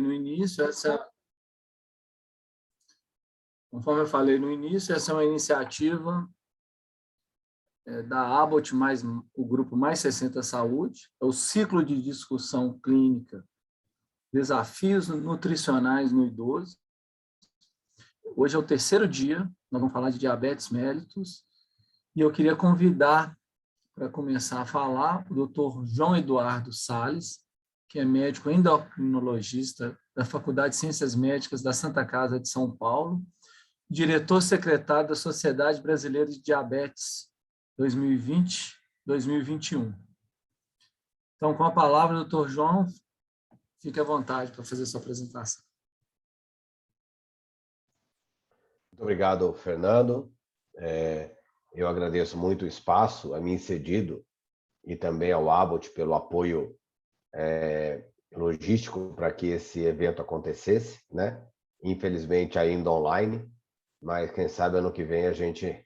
no início, conforme eu falei no início, essa é uma iniciativa da Abbott, mais o grupo Mais 60 Saúde, é o ciclo de discussão clínica, desafios nutricionais no idoso. Hoje é o terceiro dia, nós vamos falar de diabetes mellitus, e eu queria convidar, para começar a falar, o Dr. João Eduardo Salles, que é médico endocrinologista da Faculdade de Ciências Médicas da Santa Casa de São Paulo, diretor-secretário da Sociedade Brasileira de Diabetes 2020-2021. Então, com a palavra, doutor João, fique à vontade para fazer a sua apresentação. Muito obrigado, Fernando. Eu agradeço muito o espaço a mim cedido e também ao Abbott pelo apoio logístico para que esse evento acontecesse, né? Infelizmente ainda online, mas quem sabe ano que vem a gente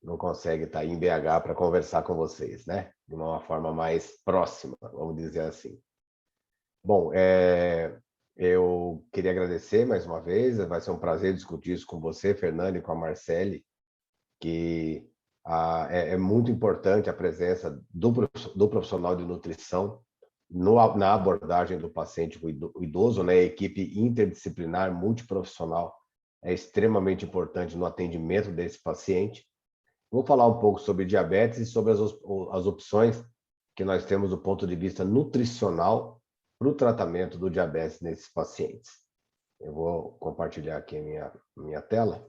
não consegue estar em BH para conversar com vocês, né? De uma forma mais próxima, vamos dizer assim. Bom, eu queria agradecer mais uma vez, vai ser um prazer discutir isso com você, Fernando, e com a Marcele, que é muito importante a presença do profissional de nutrição na abordagem do paciente idoso, né? A equipe interdisciplinar, multiprofissional, é extremamente importante no atendimento desse paciente. Vou falar um pouco sobre diabetes e sobre as opções que nós temos do ponto de vista nutricional para o tratamento do diabetes nesses pacientes. Eu vou compartilhar aqui a minha tela.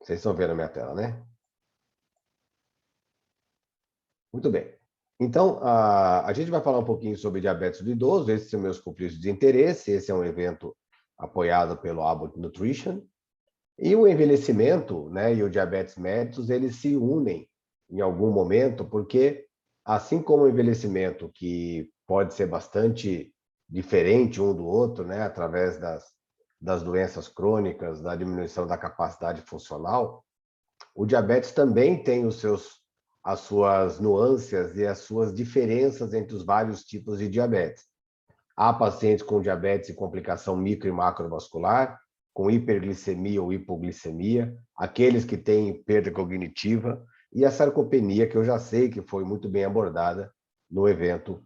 Vocês estão vendo a minha tela, né? Muito bem. Então, a gente vai falar um pouquinho sobre diabetes do idoso. Esses são meus conflitos de interesse. Esse é um evento apoiado pelo Abbott Nutrition. E o envelhecimento, né, e o diabetes mellitus, eles se unem em algum momento, porque assim como o envelhecimento, que pode ser bastante diferente um do outro, né, através das doenças crônicas, da diminuição da capacidade funcional, o diabetes também tem as suas nuances e as suas diferenças entre os vários tipos de diabetes. Há pacientes com diabetes e complicação micro e macrovascular, com hiperglicemia ou hipoglicemia, aqueles que têm perda cognitiva e a sarcopenia, que eu já sei que foi muito bem abordada no evento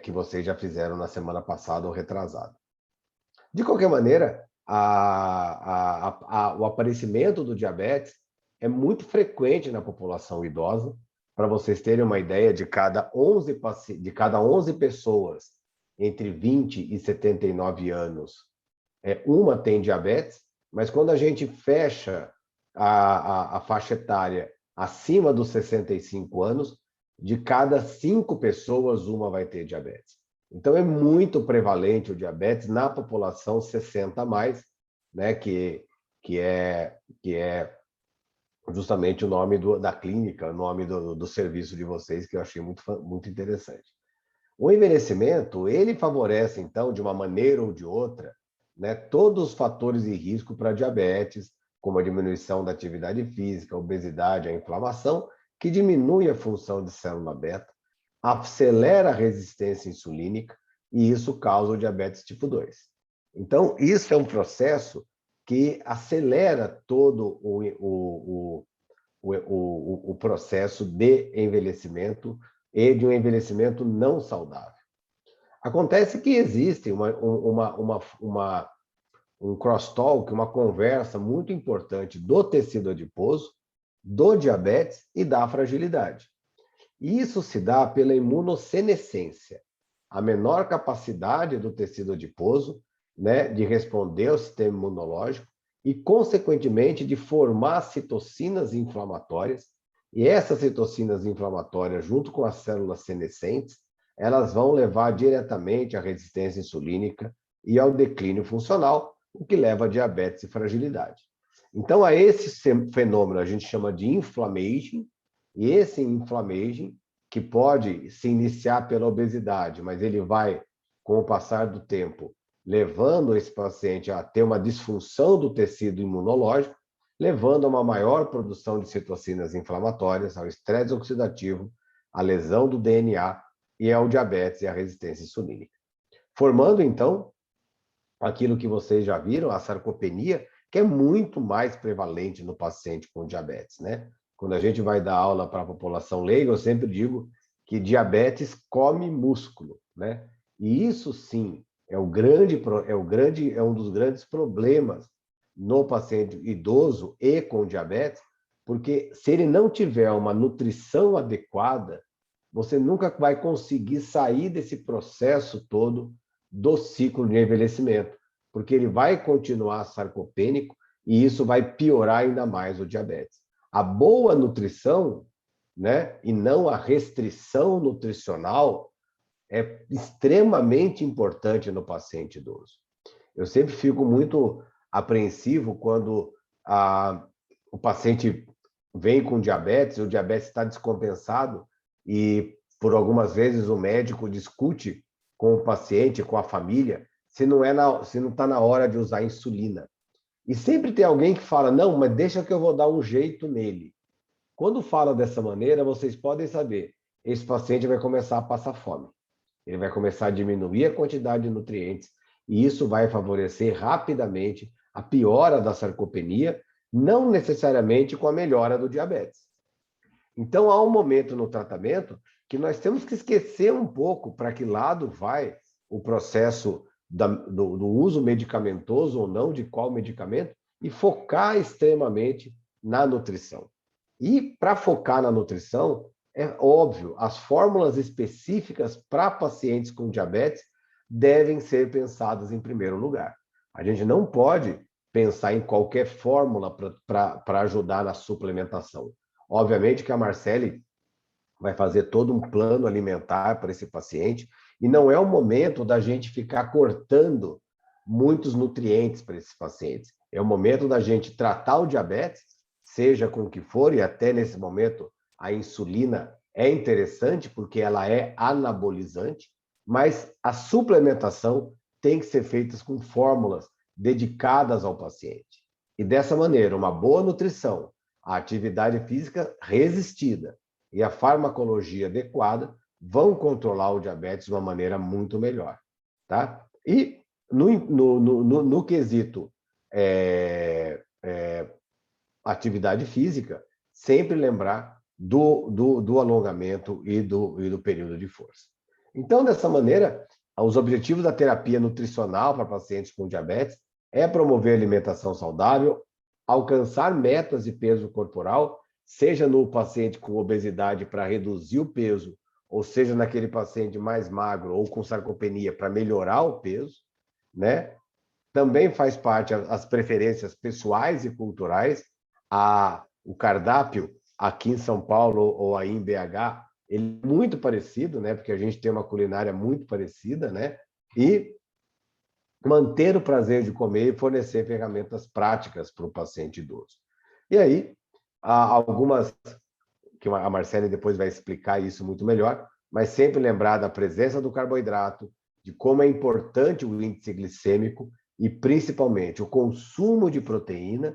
que vocês já fizeram na semana passada ou retrasada. De qualquer maneira, o aparecimento do diabetes é muito frequente na população idosa. Para vocês terem uma ideia, de cada 11 pessoas entre 20 e 79 anos, uma tem diabetes, mas quando a gente fecha a faixa etária acima dos 65 anos, de cada 5 pessoas, uma vai ter diabetes. Então, é muito prevalente o diabetes na população 60 a mais, né, que é justamente o nome da clínica, o nome do serviço de vocês, que eu achei muito interessante. O envelhecimento, ele favorece, então, de uma maneira ou de outra, né, todos os fatores de risco para diabetes, como a diminuição da atividade física, a obesidade, a inflamação, que diminui a função de célula beta, acelera a resistência insulínica e isso causa o diabetes tipo 2. Então, isso é um processo que acelera todo o processo de envelhecimento e de um envelhecimento não saudável. Acontece que existe um crosstalk, uma conversa muito importante do tecido adiposo, do diabetes e da fragilidade. E isso se dá pela imunossenescência, a menor capacidade do tecido adiposo, né, de responder ao sistema imunológico e, consequentemente, de formar citocinas inflamatórias. E essas citocinas inflamatórias, junto com as células senescentes, elas vão levar diretamente à resistência insulínica e ao declínio funcional, o que leva a diabetes e fragilidade. Então, a esse fenômeno a gente chama de inflammation, e esse inflammation, que pode se iniciar pela obesidade, mas ele vai, com o passar do tempo, levando esse paciente a ter uma disfunção do tecido imunológico, levando a uma maior produção de citocinas inflamatórias, ao estresse oxidativo, à lesão do DNA e ao diabetes e à resistência insulínica. Formando, então, aquilo que vocês já viram, a sarcopenia, que é muito mais prevalente no paciente com diabetes, né? Quando a gente vai dar aula para a população leiga, eu sempre digo que diabetes come músculo, né? E isso sim é um dos grandes problemas no paciente idoso e com diabetes, porque se ele não tiver uma nutrição adequada, você nunca vai conseguir sair desse processo todo do ciclo de envelhecimento, porque ele vai continuar sarcopênico e isso vai piorar ainda mais o diabetes. A boa nutrição, né, e não a restrição nutricional, é extremamente importante no paciente idoso. Eu sempre fico muito apreensivo quando o paciente vem com diabetes, o diabetes está descompensado e, por algumas vezes, o médico discute com o paciente, com a família, se não está na hora de usar insulina. E sempre tem alguém que fala, não, mas deixa que eu vou dar um jeito nele. Quando fala dessa maneira, vocês podem saber, esse paciente vai começar a passar fome. Ele vai começar a diminuir a quantidade de nutrientes e isso vai favorecer rapidamente a piora da sarcopenia, não necessariamente com a melhora do diabetes. Então, há um momento no tratamento que nós temos que esquecer um pouco para que lado vai o processo do uso medicamentoso ou não, de qual medicamento, e focar extremamente na nutrição. E para focar na nutrição, é óbvio, as fórmulas específicas para pacientes com diabetes devem ser pensadas em primeiro lugar. A gente não pode pensar em qualquer fórmula para ajudar na suplementação. Obviamente que a Marcele vai fazer todo um plano alimentar para esse paciente e não é o momento da gente ficar cortando muitos nutrientes para esses pacientes. É o momento da gente tratar o diabetes, seja com o que for, e até nesse momento a insulina é interessante porque ela é anabolizante, mas a suplementação tem que ser feita com fórmulas dedicadas ao paciente. E dessa maneira, uma boa nutrição, a atividade física resistida e a farmacologia adequada vão controlar o diabetes de uma maneira muito melhor. Tá? E no quesito atividade física, sempre lembrar do alongamento e do período de força. Então, dessa maneira, os objetivos da terapia nutricional para pacientes com diabetes é promover alimentação saudável, alcançar metas de peso corporal, seja no paciente com obesidade para reduzir o peso, ou seja naquele paciente mais magro ou com sarcopenia para melhorar o peso, né? Também faz parte as preferências pessoais e culturais. O cardápio aqui em São Paulo ou aí em BH, ele é muito parecido, né? Porque a gente tem uma culinária muito parecida, né? E manter o prazer de comer e fornecer ferramentas práticas para o paciente idoso. E aí, há algumas, que a Marcele depois vai explicar isso muito melhor, mas sempre lembrar da presença do carboidrato, de como é importante o índice glicêmico e, principalmente, o consumo de proteína,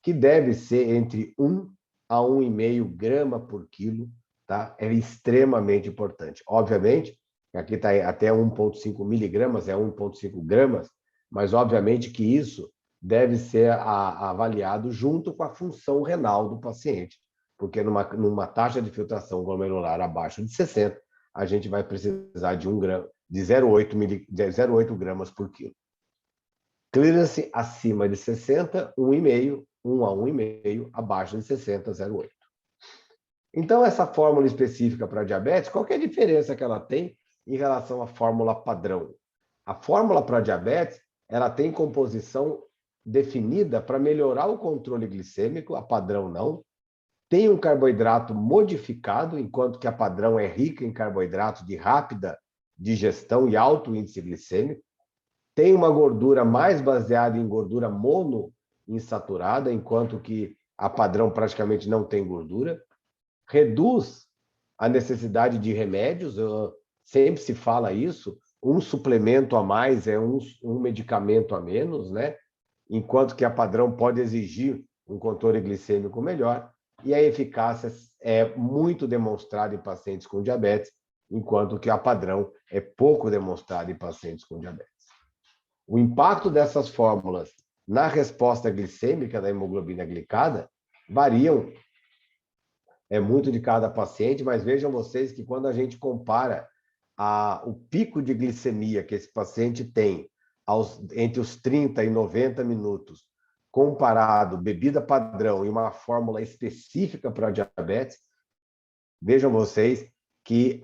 que deve ser entre 1 a 1,5 grama por quilo, tá? É extremamente importante. Obviamente, aqui está até 1,5 miligramas, é 1,5 gramas, mas obviamente que isso deve ser avaliado junto com a função renal do paciente, porque numa taxa de filtração glomerular abaixo de 60, a gente vai precisar de 0,8 gramas por quilo. Clearance acima de 60, 1,5, 1 a 1,5, abaixo de 60, 0,8. Então, essa fórmula específica para diabetes, qual que é a diferença que ela tem em relação à fórmula padrão? A fórmula para diabetes, ela tem composição definida para melhorar o controle glicêmico, a padrão não. Tem um carboidrato modificado, enquanto que a padrão é rica em carboidratos de rápida digestão e alto índice glicêmico. Tem uma gordura mais baseada em gordura monoinsaturada, enquanto que a padrão praticamente não tem gordura. Reduz a necessidade de remédios, sempre se fala isso, um suplemento a mais é um medicamento a menos, né? Enquanto que a padrão pode exigir um controle glicêmico melhor, e a eficácia é muito demonstrada em pacientes com diabetes, enquanto que a padrão é pouco demonstrada em pacientes com diabetes. O impacto dessas fórmulas na resposta glicêmica da hemoglobina glicada variam muito de cada paciente, mas vejam vocês que quando a gente compara o pico de glicemia que esse paciente tem entre os 30 e 90 minutos, comparado bebida padrão e uma fórmula específica para diabetes, vejam vocês que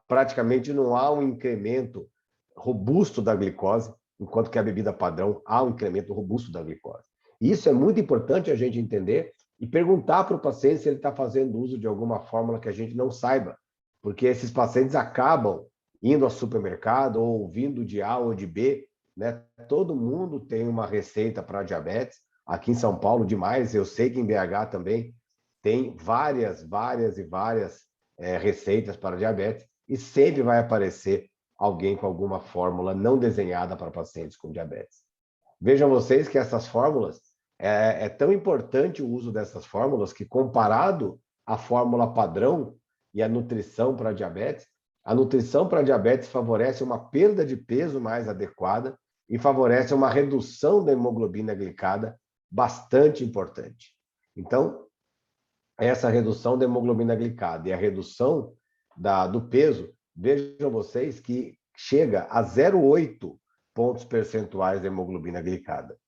praticamente não há um incremento robusto da glicose, enquanto que a bebida padrão há um incremento robusto da glicose. E isso é muito importante a gente entender e perguntar para o paciente se ele está fazendo uso de alguma fórmula que a gente não saiba, porque esses pacientes acabam indo ao supermercado ou vindo de A ou de B, né? Todo mundo tem uma receita para diabetes, aqui em São Paulo demais, eu sei que em BH também tem várias receitas para diabetes, e sempre vai aparecer alguém com alguma fórmula não desenhada para pacientes com diabetes. Vejam vocês que essas fórmulas, é tão importante o uso dessas fórmulas que, comparado à fórmula padrão e à nutrição para diabetes, a nutrição para diabetes favorece uma perda de peso mais adequada e favorece uma redução da hemoglobina glicada bastante importante. Então, essa redução da hemoglobina glicada e a redução do peso, vejam vocês que chega a 0,8 pontos percentuais da hemoglobina glicada.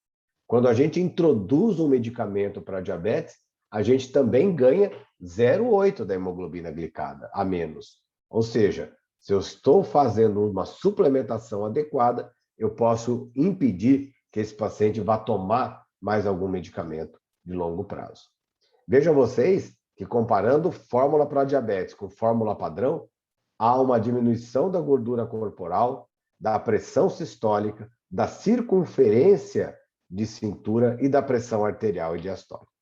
Quando a gente introduz um medicamento para diabetes, a gente também ganha 0,8 da hemoglobina glicada a menos. Ou seja, se eu estou fazendo uma suplementação adequada, eu posso impedir que esse paciente vá tomar mais algum medicamento de longo prazo. Vejam vocês que, comparando fórmula para diabetes com fórmula padrão, há uma diminuição da gordura corporal, da pressão sistólica, da circunferência de cintura e da pressão arterial e diastólica.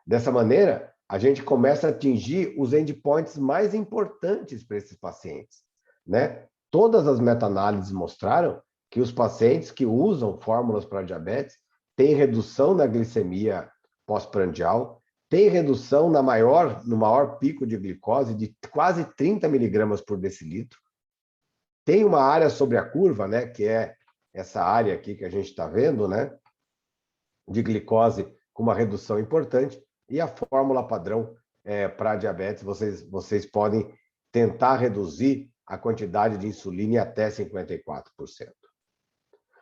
Dessa maneira, a gente começa a atingir os endpoints mais importantes para esses pacientes, né? Todas as meta-análises mostraram que os pacientes que usam fórmulas para diabetes têm redução na glicemia pós-prandial, tem redução no maior pico de glicose de quase 30 miligramas por decilitro, tem uma área sobre a curva, né, que é essa área aqui que a gente está vendo, né, de glicose com uma redução importante, e a fórmula padrão para diabetes, vocês podem tentar reduzir a quantidade de insulina em até 54%.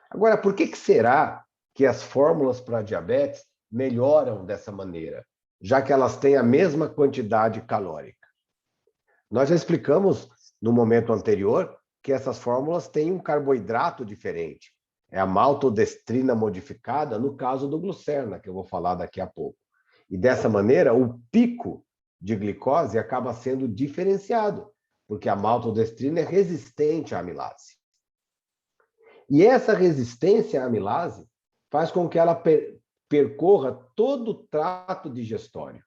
Agora, por que será que as fórmulas para diabetes melhoram dessa maneira, já que elas têm a mesma quantidade calórica? Nós já explicamos no momento anterior que essas fórmulas têm um carboidrato diferente. É a maltodestrina modificada, no caso do Glucerna, que eu vou falar daqui a pouco. E dessa maneira, o pico de glicose acaba sendo diferenciado, porque a maltodestrina é resistente à amilase. E essa resistência à amilase faz com que ela percorra todo o trato digestório.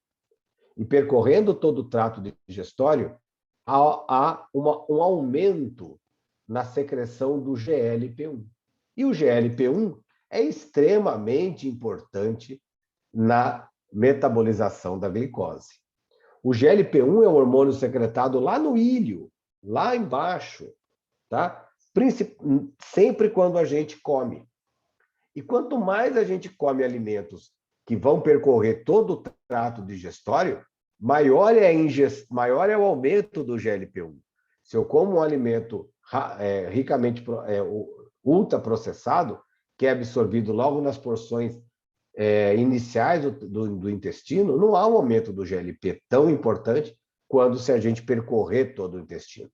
E percorrendo todo o trato digestório, há um aumento na secreção do GLP-1. E o GLP-1 é extremamente importante na metabolização da glicose. O GLP-1 é um hormônio secretado lá no íleo, lá embaixo, tá? Sempre quando a gente come. E quanto mais a gente come alimentos que vão percorrer todo o trato digestório, maior é o aumento do GLP-1. Se eu como um alimento ricamente ultraprocessado, que é absorvido logo nas porções iniciais do intestino, não há um aumento do GLP tão importante quanto se a gente percorrer todo o intestino.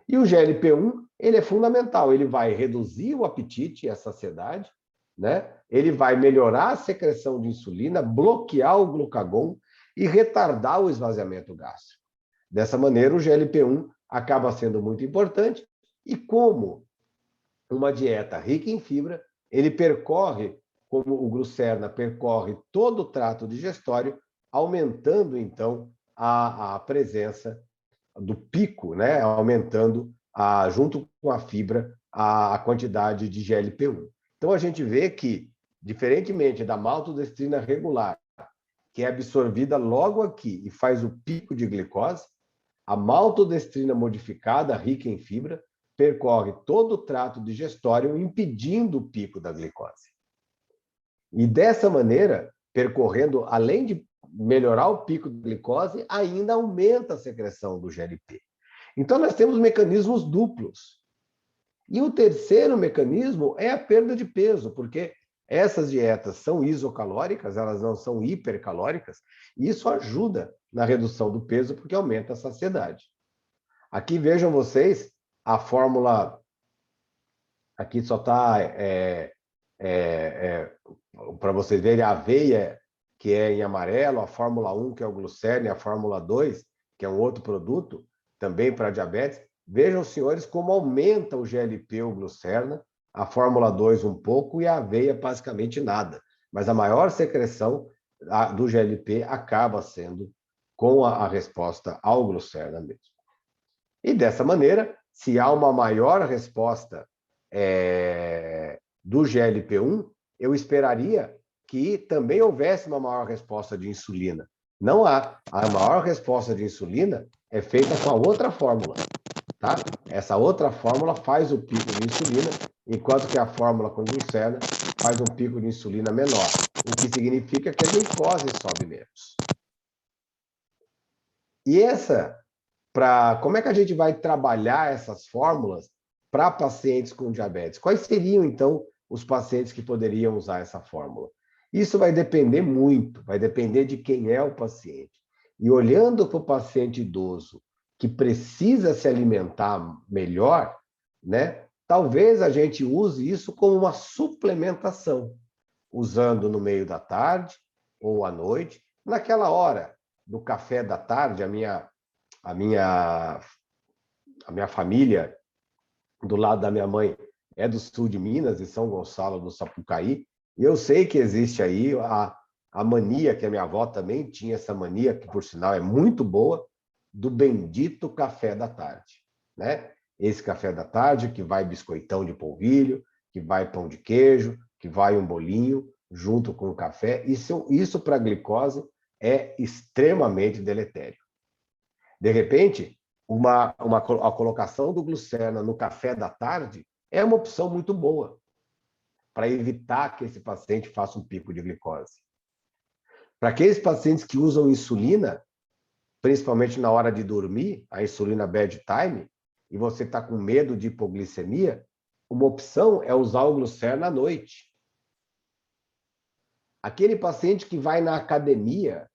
E o GLP-1, ele é fundamental, ele vai reduzir o apetite e a saciedade, né? Ele vai melhorar a secreção de insulina, bloquear o glucagon e retardar o esvaziamento gástrico. Dessa maneira, o GLP-1 acaba sendo muito importante e, como uma dieta rica em fibra, ele percorre, como o Glucerna percorre todo o trato digestório, aumentando, então, a presença do pico, né? Aumentando, junto com a fibra, a quantidade de GLP-1. Então, a gente vê que diferentemente da maltodestrina regular, que é absorvida logo aqui e faz o pico de glicose, a maltodestrina modificada, rica em fibra, percorre todo o trato digestório, impedindo o pico da glicose. E dessa maneira, percorrendo, além de melhorar o pico de glicose, ainda aumenta a secreção do GLP. Então, nós temos mecanismos duplos. E o terceiro mecanismo é a perda de peso, porque essas dietas são isocalóricas, elas não são hipercalóricas, e isso ajuda na redução do peso, porque aumenta a saciedade. Aqui vejam vocês a fórmula, aqui só está, para vocês verem, a aveia, que é em amarelo, a fórmula 1, que é o glucerna, e a fórmula 2, que é um outro produto, também para diabetes. Vejam, senhores, como aumenta o GLP, o glucerna, a fórmula 2 um pouco e a aveia basicamente nada. Mas a maior secreção do GLP acaba sendo com a resposta ao glucerna mesmo. E dessa maneira, se há uma maior resposta do GLP-1, eu esperaria que também houvesse uma maior resposta de insulina. Não há. A maior resposta de insulina é feita com a outra fórmula. Tá? Essa outra fórmula faz o pico de insulina, enquanto que a fórmula com glucerna faz um pico de insulina menor, o que significa que a glicose sobe menos. E como é que a gente vai trabalhar essas fórmulas para pacientes com diabetes? Quais seriam, então, os pacientes que poderiam usar essa fórmula? Isso vai depender muito, vai depender de quem é o paciente. E olhando para o paciente idoso, que precisa se alimentar melhor, né? Talvez a gente use isso como uma suplementação, usando no meio da tarde ou à noite, naquela hora do café da tarde. A minha família, do lado da minha mãe, é do sul de Minas, de São Gonçalo do Sapucaí, e eu sei que existe aí a mania, que a minha avó também tinha essa mania, que por sinal é muito boa, do bendito café da tarde, né? Esse café da tarde que vai biscoitão de polvilho, que vai pão de queijo, que vai um bolinho junto com o café. Isso para a glicose é extremamente deletério. De repente, a colocação do glucerna no café da tarde é uma opção muito boa para evitar que esse paciente faça um pico de glicose. Para aqueles pacientes que usam insulina, principalmente na hora de dormir, a insulina bedtime, e você está com medo de hipoglicemia, uma opção é usar o glucerna à noite. Aquele paciente que vai na academia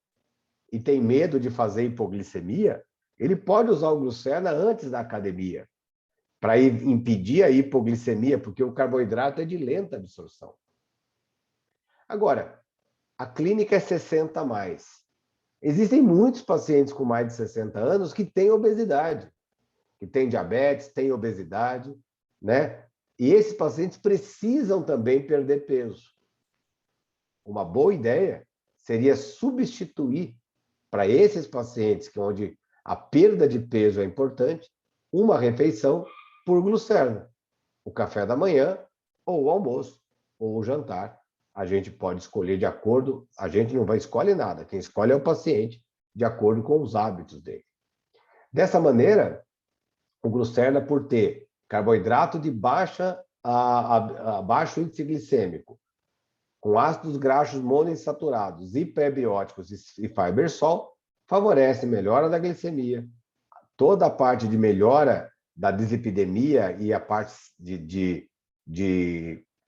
e tem medo de fazer hipoglicemia, ele pode usar o glucerna antes da academia, para impedir a hipoglicemia, porque o carboidrato é de lenta absorção. Agora, a clínica é 60 a mais. Existem muitos pacientes com mais de 60 anos que têm obesidade, que têm diabetes, têm obesidade, né? E esses pacientes precisam também perder peso. Uma boa ideia seria substituir para esses pacientes, onde a perda de peso é importante, uma refeição por glucerna. O café da manhã, ou o almoço, ou o jantar. A gente pode escolher de acordo, a gente não vai escolher nada, quem escolhe é o paciente, de acordo com os hábitos dele. Dessa maneira, o glucerna, por ter carboidrato de baixo índice glicêmico, com ácidos graxos monoinsaturados e pré-bióticos e fibersol, favorece melhora da glicemia, toda a parte de melhora da dislipidemia e a parte de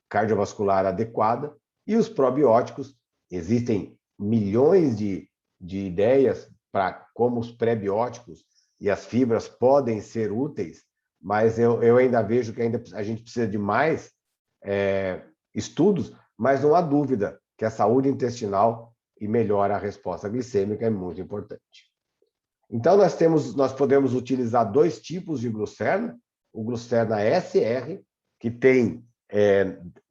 cardiovascular adequada, e os probióticos. Existem milhões de ideias para como os pré-bióticos e as fibras podem ser úteis, mas eu ainda vejo que a gente precisa de mais estudos, mas não há dúvida que a saúde intestinal e melhora a resposta glicêmica é muito importante. Então, nós podemos utilizar dois tipos de glucerna: o glucerna SR, que tem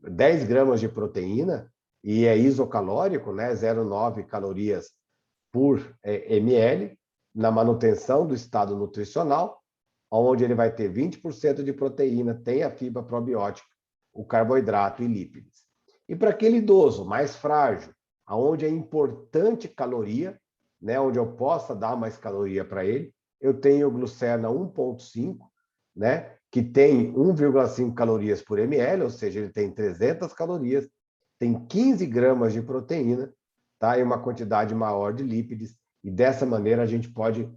10 gramas de proteína e é isocalórico, né, 0,9 calorias por ml, na manutenção do estado nutricional, onde ele vai ter 20% de proteína, tem a fibra probiótica, o carboidrato e lípides. E para aquele idoso mais frágil, onde é importante caloria, né, onde eu possa dar mais caloria para ele, eu tenho o Glucerna 1.5, né, que tem 1,5 calorias por ml, ou seja, ele tem 300 calorias, tem 15 gramas de proteína, tá, e uma quantidade maior de lípides, e dessa maneira a gente pode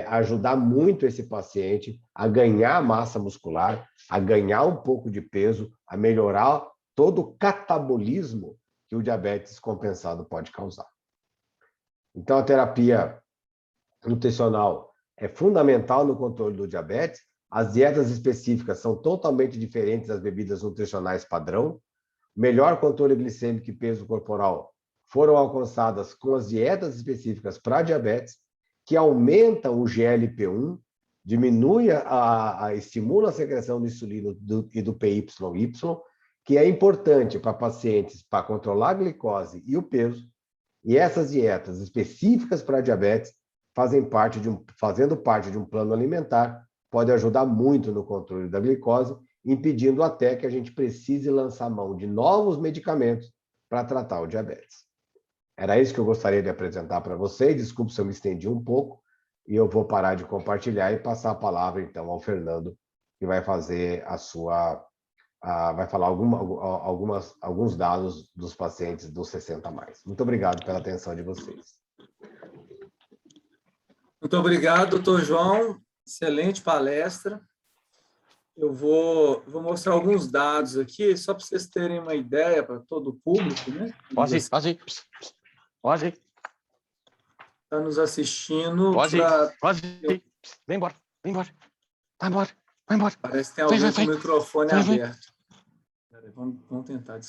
ajudar muito esse paciente a ganhar massa muscular, a ganhar um pouco de peso, a melhorar todo o catabolismo que o diabetes compensado pode causar. Então, a terapia nutricional é fundamental no controle do diabetes. As dietas específicas são totalmente diferentes das bebidas nutricionais padrão. Melhor controle glicêmico e peso corporal foram alcançadas com as dietas específicas para diabetes, que aumentam o GLP-1, diminui estimula a secreção de insulina e do PYY, que é importante para pacientes para controlar a glicose e o peso. E essas dietas específicas para diabetes fazendo parte de um plano alimentar, pode ajudar muito no controle da glicose, impedindo até que a gente precise lançar mão de novos medicamentos para tratar o diabetes. Era isso que eu gostaria de apresentar para vocês. Desculpe se eu me estendi um pouco, e eu vou parar de compartilhar e passar a palavra, então, ao Fernando, que vai fazer vai falar alguns dados dos pacientes dos 60 mais. Muito obrigado pela atenção de vocês. Muito obrigado, doutor João. Excelente palestra. Eu vou mostrar alguns dados aqui, só para vocês terem uma ideia, para todo o público, né? Pode ir. Está nos assistindo. Pode ir. Vem embora. Vai embora. Parece que tem alguém com o microfone aberto. Vamos tentar.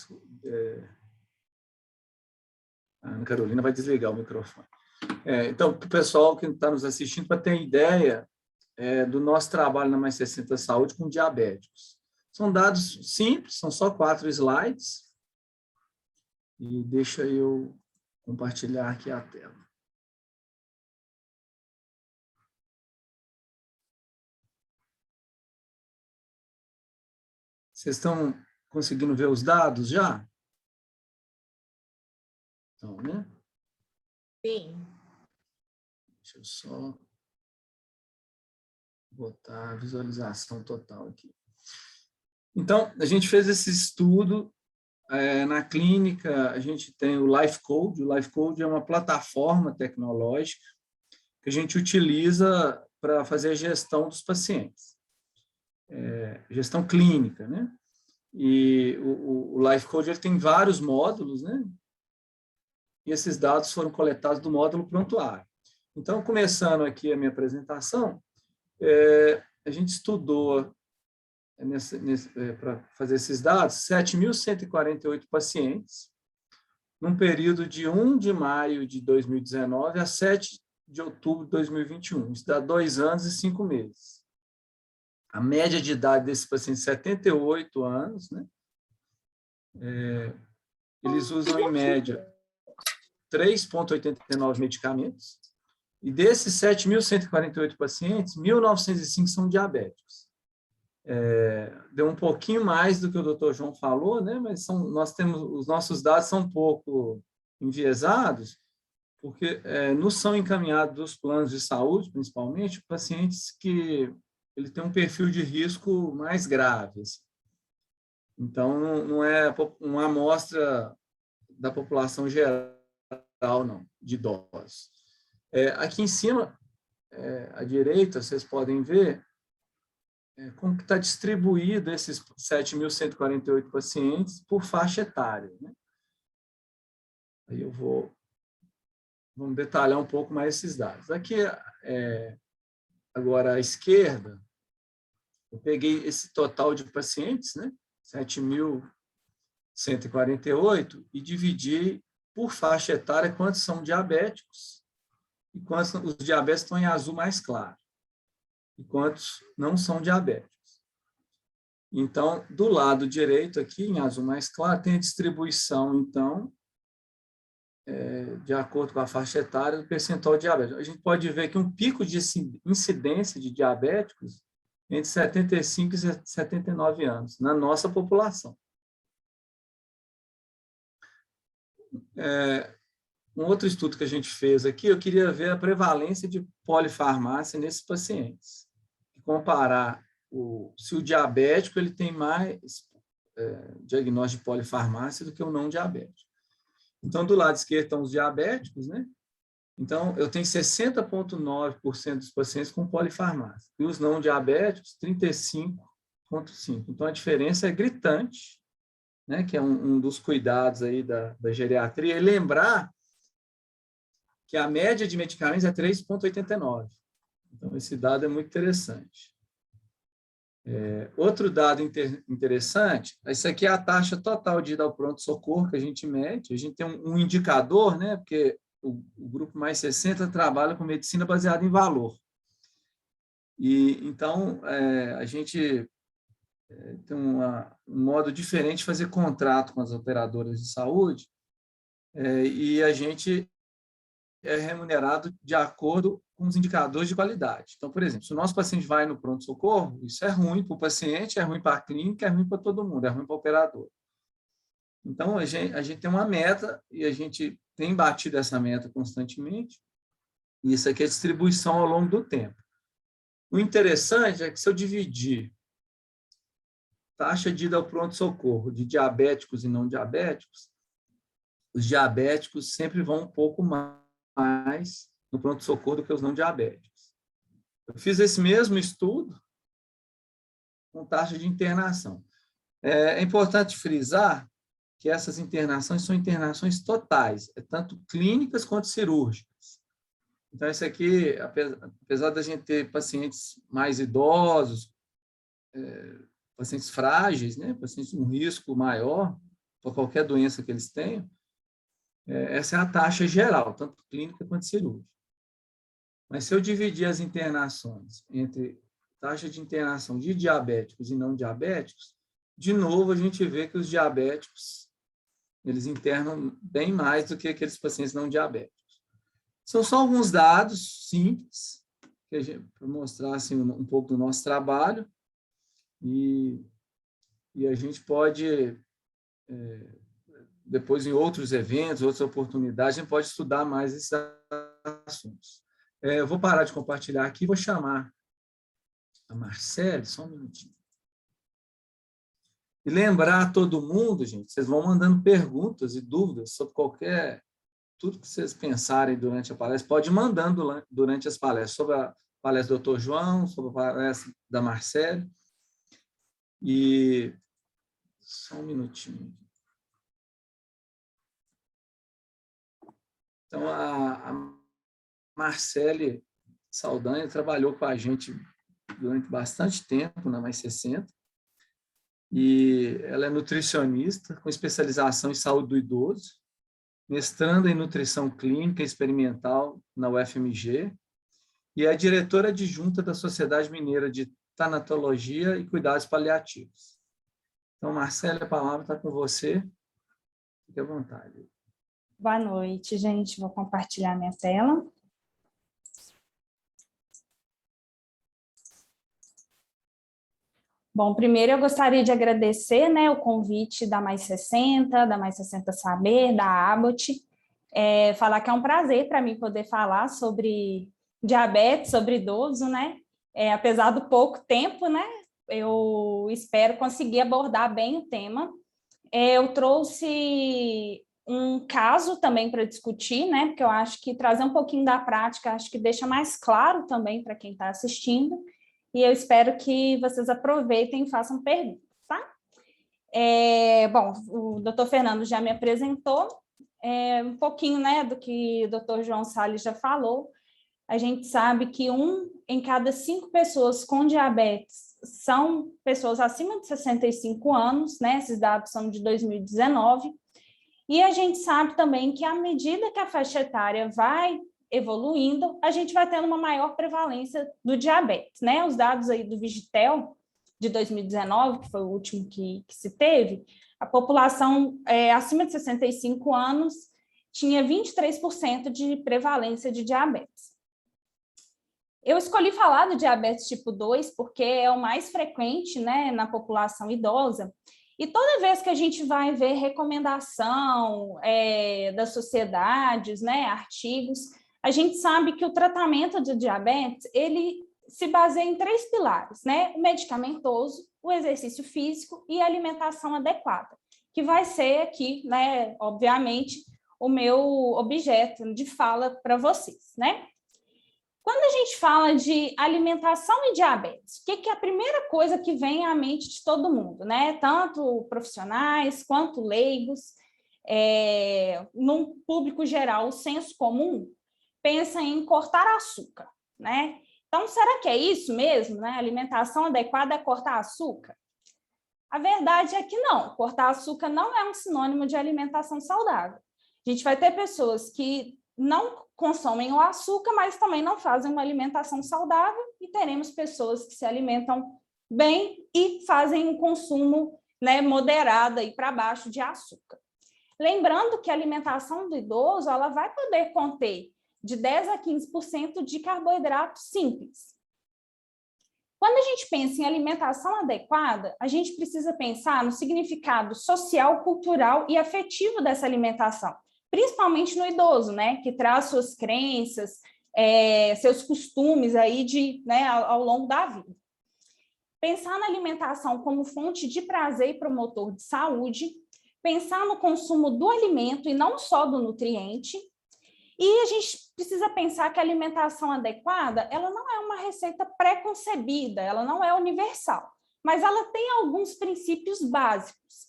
A Ana Carolina vai desligar o microfone. Então, para o pessoal que está nos assistindo, para ter ideia do nosso trabalho na Mais 60 Saúde com diabéticos. São dados simples, são só 4 slides. E deixa eu compartilhar aqui a tela. Vocês estão conseguindo ver os dados já? Então, né? Sim. Deixa eu só botar a visualização total aqui. Então, a gente fez esse estudo na clínica, a gente tem o LifeCode. O LifeCode é uma plataforma tecnológica que a gente utiliza para fazer a gestão dos pacientes. Gestão clínica, né? E o LifeCode ele tem vários módulos, né? E esses dados foram coletados do módulo prontuário. Então, começando aqui a minha apresentação, a gente estudou, para fazer esses dados, 7.148 pacientes, num período de 1 de maio de 2019 a 7 de outubro de 2021. Isso dá 2 anos e 5 meses. A média de idade desses pacientes, 78 anos, né? Eles usam, em média, 3,89 medicamentos, e desses 7.148 pacientes, 1.905 são diabéticos. Deu um pouquinho mais do que o doutor João falou, né? Mas os nossos dados são um pouco enviesados, porque nos são encaminhados dos planos de saúde, principalmente, pacientes que ele tem um perfil de risco mais grave. Assim. Então, não é uma amostra da população geral, não, de idosos. Aqui em cima, à direita, vocês podem ver como está distribuído esses 7.148 pacientes por faixa etária. Né? Aí vamos detalhar um pouco mais esses dados. Aqui, agora, à esquerda, eu peguei esse total de pacientes, né? 7.148, e dividi por faixa etária quantos são diabéticos e quantos os diabéticos estão em azul mais claro e quantos não são diabéticos. Então, do lado direito aqui, em azul mais claro, tem a distribuição, então, de acordo com a faixa etária do percentual de diabético. A gente pode ver que um pico de incidência de diabéticos entre 75 e 79 anos, na nossa população. Um outro estudo que a gente fez aqui, eu queria ver a prevalência de polifarmácia nesses pacientes. Comparar se o diabético ele tem mais diagnóstico de polifarmácia do que o não diabético. Então, do lado esquerdo estão os diabéticos, né? Então, eu tenho 60,9% dos pacientes com polifarmácia. E os não diabéticos, 35,5%. Então, a diferença é gritante, né? Que é um dos cuidados aí da geriatria. E lembrar que a média de medicamentos é 3,89. Então, esse dado é muito interessante. Outro dado interessante, isso aqui é a taxa total de ida ao pronto-socorro que a gente mede. A gente tem um indicador, né? Porque o grupo mais 60 trabalha com medicina baseada em valor. E, então, a gente tem um modo diferente de fazer contrato com as operadoras de saúde, e a gente é remunerado de acordo com os indicadores de qualidade. Então, por exemplo, se o nosso paciente vai no pronto-socorro, isso é ruim para o paciente, é ruim para a clínica, é ruim para todo mundo, é ruim para o operador. Então, a gente tem uma meta e a gente tem batido essa meta constantemente, e isso aqui é distribuição ao longo do tempo. O interessante é que se eu dividir taxa de ida ao pronto-socorro de diabéticos e não diabéticos, os diabéticos sempre vão um pouco mais no pronto-socorro do que os não diabéticos. Eu fiz esse mesmo estudo com taxa de internação. É importante frisar que essas internações são internações totais, tanto clínicas quanto cirúrgicas. Então, isso aqui, apesar da gente ter pacientes mais idosos, pacientes frágeis, né, pacientes com risco maior para qualquer doença que eles tenham, essa é a taxa geral, tanto clínica quanto cirúrgica. Mas se eu dividir as internações entre taxa de internação de diabéticos e não diabéticos, de novo a gente vê que os diabéticos eles internam bem mais do que aqueles pacientes não diabéticos. São só alguns dados simples para mostrar assim, um pouco do nosso trabalho e a gente pode depois em outros eventos, outras oportunidades, a gente pode estudar mais esses assuntos. Eu vou parar de compartilhar aqui, vou chamar a Marcele, só um minutinho. E lembrar a todo mundo, gente, vocês vão mandando perguntas e dúvidas sobre tudo que vocês pensarem durante a palestra, pode ir mandando durante as palestras, sobre a palestra do Dr. João, sobre a palestra da Marcele. E só um minutinho. Então, a Marcele Saldanha trabalhou com a gente durante bastante tempo na Mais 60, e ela é nutricionista com especialização em saúde do idoso, mestranda em nutrição clínica experimental na UFMG, e é diretora adjunta da Sociedade Mineira de Tanatologia e Cuidados Paliativos. Então, Marcele, a palavra está com você. Fique à vontade. Boa noite, gente. Vou compartilhar minha tela. Bom, primeiro eu gostaria de agradecer, né, o convite da Mais 60, da Mais 60 Saber, da Abbott. Falar que é um prazer para mim poder falar sobre diabetes, sobre idoso, né? Apesar do pouco tempo, né? Eu espero conseguir abordar bem o tema. Eu trouxe um caso também para discutir, né? Porque eu acho que trazer um pouquinho da prática, acho que deixa mais claro também para quem está assistindo. E eu espero que vocês aproveitem e façam perguntas, tá? Bom, o doutor Fernando já me apresentou um pouquinho, né, do que o doutor João Salles já falou. A gente sabe que 1 em cada 5 pessoas com diabetes são pessoas acima de 65 anos, né? Esses dados são de 2019. E a gente sabe também que, à medida que a faixa etária vai evoluindo, a gente vai tendo uma maior prevalência do diabetes, né? Os dados aí do Vigitel de 2019, que foi o último que se teve, a população acima de 65 anos tinha 23% de prevalência de diabetes. Eu escolhi falar do diabetes tipo 2 porque é o mais frequente, né, na população idosa, E toda vez que a gente vai ver recomendação das sociedades, né, artigos, a gente sabe que o tratamento de diabetes, ele se baseia em 3 pilares, né? O medicamentoso, o exercício físico e a alimentação adequada, que vai ser aqui, né, obviamente, o meu objeto de fala para vocês, né? Quando a gente fala de alimentação e diabetes, o que é a primeira coisa que vem à mente de todo mundo, né? Tanto profissionais quanto leigos, no público geral, o senso comum pensa em cortar açúcar, né? Então, será que é isso mesmo, né? Alimentação adequada é cortar açúcar? A verdade é que não, cortar açúcar não é um sinônimo de alimentação saudável. A gente vai ter pessoas que não consomem o açúcar, mas também não fazem uma alimentação saudável, e teremos pessoas que se alimentam bem e fazem um consumo, né, moderado e para baixo de açúcar. Lembrando que a alimentação do idoso ela vai poder conter de 10% a 15% de carboidrato simples. Quando a gente pensa em alimentação adequada, a gente precisa pensar no significado social, cultural e afetivo dessa alimentação, principalmente no idoso, né, que traz suas crenças, seus costumes aí né, ao longo da vida. Pensar na alimentação como fonte de prazer e promotor de saúde, pensar no consumo do alimento e não só do nutriente. E a gente precisa pensar que a alimentação adequada, ela não é uma receita pré-concebida, ela não é universal, mas ela tem alguns princípios básicos.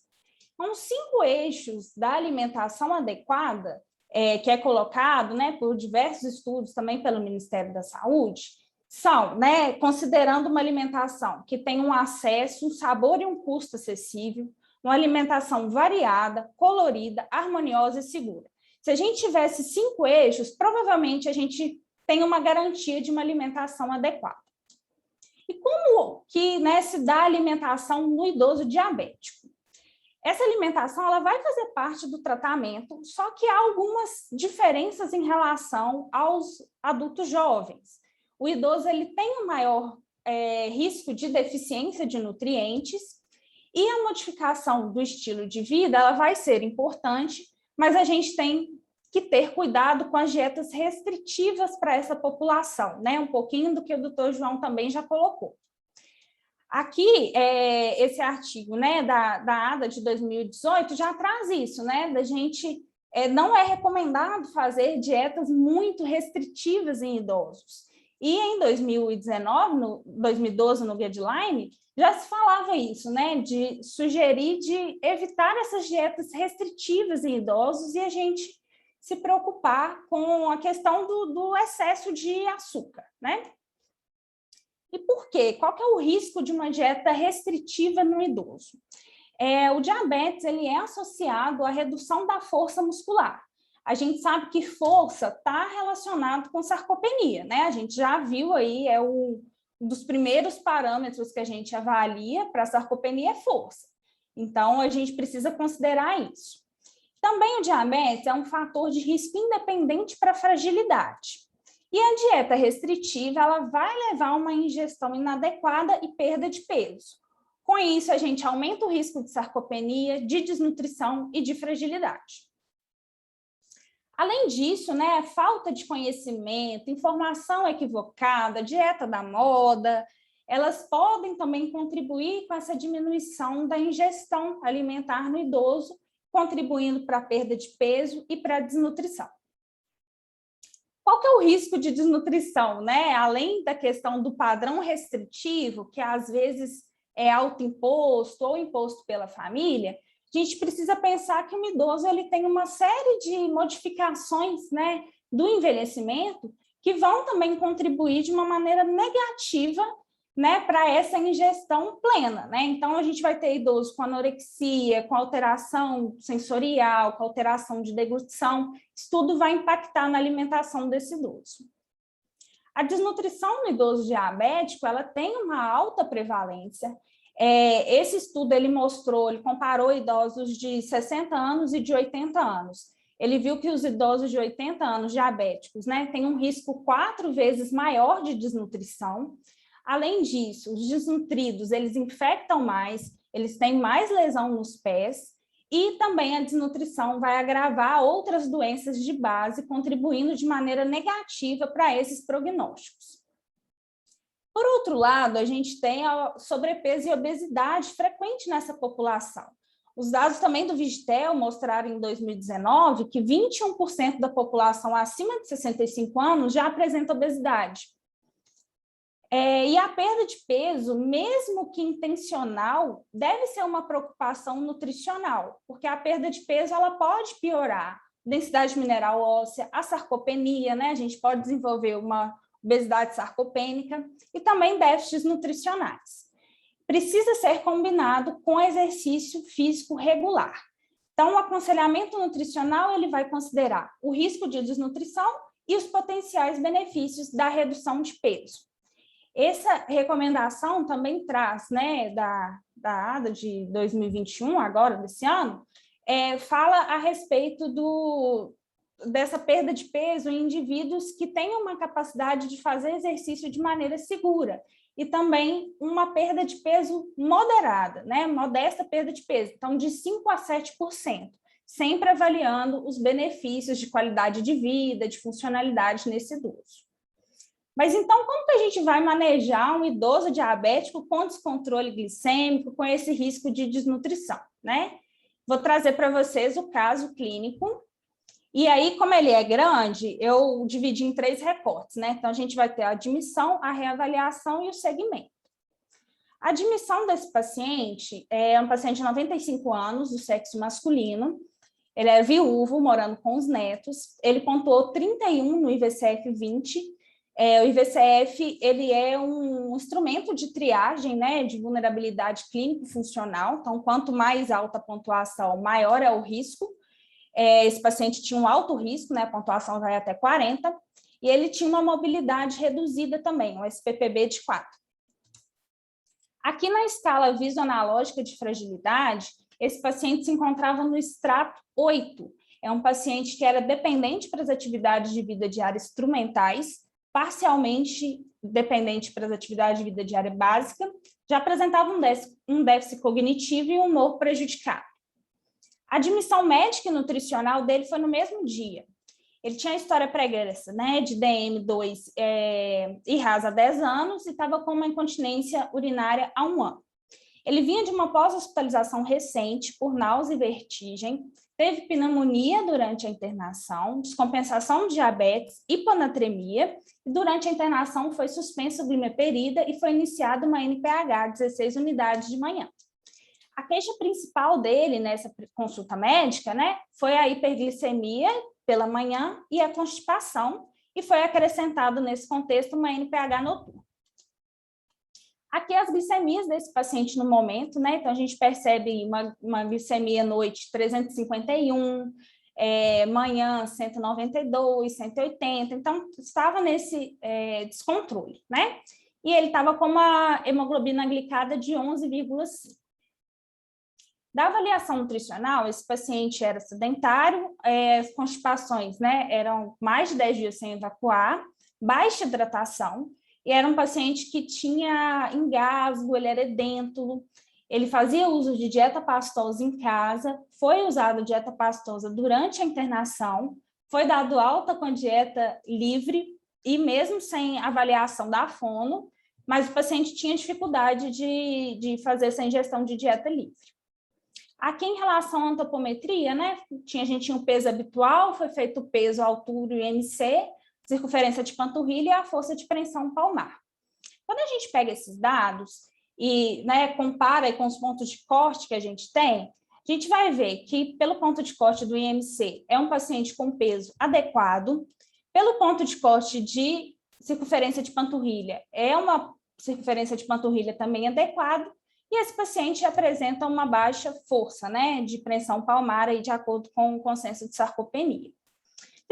Então, os 5 eixos da alimentação adequada, que é colocado, né, por diversos estudos, também pelo Ministério da Saúde, são, né, considerando uma alimentação que tem um acesso, um sabor e um custo acessível, uma alimentação variada, colorida, harmoniosa e segura. Se a gente tivesse 5 eixos, provavelmente a gente tem uma garantia de uma alimentação adequada. E como que, né, se dá a alimentação no idoso diabético? Essa alimentação ela vai fazer parte do tratamento, só que há algumas diferenças em relação aos adultos jovens. O idoso ele tem um maior risco de deficiência de nutrientes, e a modificação do estilo de vida ela vai ser importante, mas a gente tem que ter cuidado com as dietas restritivas para essa população, né? Um pouquinho do que o doutor João também já colocou. Aqui, esse artigo, né, da ADA de 2018 já traz isso, né? Da gente não é recomendado fazer dietas muito restritivas em idosos. E em 2012, no Guideline, já se falava isso, né? De sugerir de evitar essas dietas restritivas em idosos e a gente se preocupar com a questão do excesso de açúcar, né? E por quê? Qual que é o risco de uma dieta restritiva no idoso? O diabetes ele é associado à redução da força muscular. A gente sabe que força está relacionado com sarcopenia, né? A gente já viu aí, um dos primeiros parâmetros que a gente avalia para sarcopenia é força. Então, a gente precisa considerar isso. Também o diabetes é um fator de risco independente para a fragilidade. E a dieta restritiva ela vai levar a uma ingestão inadequada e perda de peso. Com isso, a gente aumenta o risco de sarcopenia, de desnutrição e de fragilidade. Além disso, né, falta de conhecimento, informação equivocada, dieta da moda, elas podem também contribuir com essa diminuição da ingestão alimentar no idoso, contribuindo para a perda de peso e para a desnutrição. Qual que é o risco de desnutrição, né? Além da questão do padrão restritivo, que às vezes é autoimposto ou imposto pela família, a gente precisa pensar que o idoso ele tem uma série de modificações, né, do envelhecimento que vão também contribuir de uma maneira negativa, né, para essa ingestão plena, né? Então, a gente vai ter idosos com anorexia, com alteração sensorial, com alteração de deglutição, isso tudo vai impactar na alimentação desse idoso. A desnutrição no idoso diabético, ela tem uma alta prevalência. Esse estudo, ele comparou idosos de 60 anos e de 80 anos. Ele viu que os idosos de 80 anos diabéticos, né, têm um risco 4 vezes maior de desnutrição. Além disso, os desnutridos, eles infectam mais, eles têm mais lesão nos pés, e também a desnutrição vai agravar outras doenças de base, contribuindo de maneira negativa para esses prognósticos. Por outro lado, a gente tem a sobrepeso e obesidade frequente nessa população. Os dados também do Vigitel mostraram em 2019 que 21% da população acima de 65 anos já apresenta obesidade. E a perda de peso, mesmo que intencional, deve ser uma preocupação nutricional, porque a perda de peso ela pode piorar densidade mineral óssea, a sarcopenia, né? A gente pode desenvolver uma obesidade sarcopênica e também déficits nutricionais. Precisa ser combinado com exercício físico regular. Então, o aconselhamento nutricional ele vai considerar o risco de desnutrição e os potenciais benefícios da redução de peso. Essa recomendação também traz, né, da ADA de 2021, agora desse ano, fala a respeito dessa perda de peso em indivíduos que tenham uma capacidade de fazer exercício de maneira segura e também uma perda de peso moderada, né, modesta perda de peso, então de 5% a 7%, sempre avaliando os benefícios de qualidade de vida, de funcionalidade nesse idoso. Mas então, como que a gente vai manejar um idoso diabético com descontrole glicêmico, com esse risco de desnutrição, né? Vou trazer para vocês o caso clínico. E aí, como ele é grande, eu dividi em 3 recortes, né? Então, a gente vai ter a admissão, a reavaliação e o segmento. A admissão desse paciente é um paciente de 95 anos, do sexo masculino. Ele é viúvo, morando com os netos. Ele pontuou 31 no IVCF-20. O IVCF ele é um instrumento de triagem, né, de vulnerabilidade clínico-funcional. Então, quanto mais alta a pontuação, maior é o risco. Esse paciente tinha um alto risco, né, a pontuação vai até 40, e ele tinha uma mobilidade reduzida também, um SPPB de 4. Aqui na escala visoanalógica de fragilidade, esse paciente se encontrava no extrato 8. É um paciente que era dependente para as atividades de vida diária instrumentais, parcialmente dependente para as atividades de vida diária básica, já apresentava um déficit cognitivo e um humor prejudicado. A admissão médica e nutricional dele foi no mesmo dia. Ele tinha história pregressa, né, de DM2 IRAS há 10 anos e estava com uma incontinência urinária há 1 ano. Ele vinha de uma pós-hospitalização recente por náusea e vertigem, teve pneumonia durante a internação, descompensação de diabetes, hiponatremia, e durante a internação foi suspensa a glimeperida e foi iniciada uma NPH, 16 unidades de manhã. A queixa principal dele nessa consulta médica, né, foi a hiperglicemia pela manhã e a constipação, e foi acrescentado nesse contexto uma NPH noturna. Aqui as glicemias desse paciente no momento, né? Então a gente percebe uma glicemia noite 351, manhã 192, 180, então estava nesse descontrole, né? E ele estava com uma hemoglobina glicada de 11,5. Da avaliação nutricional, esse paciente era sedentário, as constipações, né, eram mais de 10 dias sem evacuar, baixa hidratação, e era um paciente que tinha engasgo, ele era edêntulo, ele fazia uso de dieta pastosa em casa, foi usada dieta pastosa durante a internação, foi dado alta com a dieta livre, e mesmo sem avaliação da fono, mas o paciente tinha dificuldade de fazer essa ingestão de dieta livre. Aqui, em relação à antropometria, né, a gente tinha o peso habitual, foi feito o peso, a altura e o IMC, circunferência de panturrilha e a força de pressão palmar. Quando a gente pega esses dados e, né, compara com os pontos de corte que a gente tem, a gente vai ver que, pelo ponto de corte do IMC, é um paciente com peso adequado, pelo ponto de corte de circunferência de panturrilha, é uma circunferência de panturrilha também adequada, e esse paciente apresenta uma baixa força, né, de pressão palmar, aí, de acordo com o consenso de sarcopenia.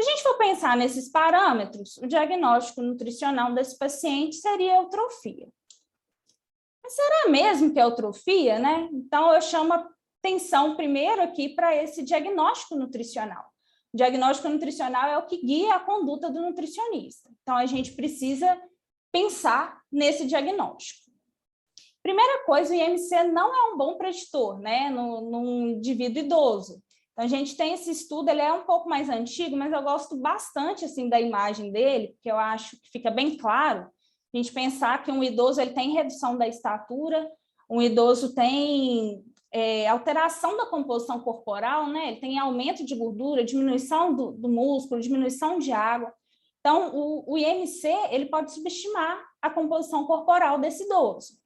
Se a gente for pensar nesses parâmetros, o diagnóstico nutricional desse paciente seria eutrofia. Mas será mesmo que é eutrofia, né? Então, eu chamo a atenção primeiro aqui para esse diagnóstico nutricional. O diagnóstico nutricional é o que guia a conduta do nutricionista. Então, a gente precisa pensar nesse diagnóstico. Primeira coisa, o IMC não é um bom preditor, né, num indivíduo idoso. Então, a gente tem esse estudo, ele é um pouco mais antigo, mas eu gosto bastante, assim, da imagem dele, porque eu acho que fica bem claro a gente pensar que um idoso ele tem redução da estatura, um idoso tem alteração da composição corporal, né? Ele tem aumento de gordura, diminuição do músculo, diminuição de água. Então, o IMC ele pode subestimar a composição corporal desse idoso.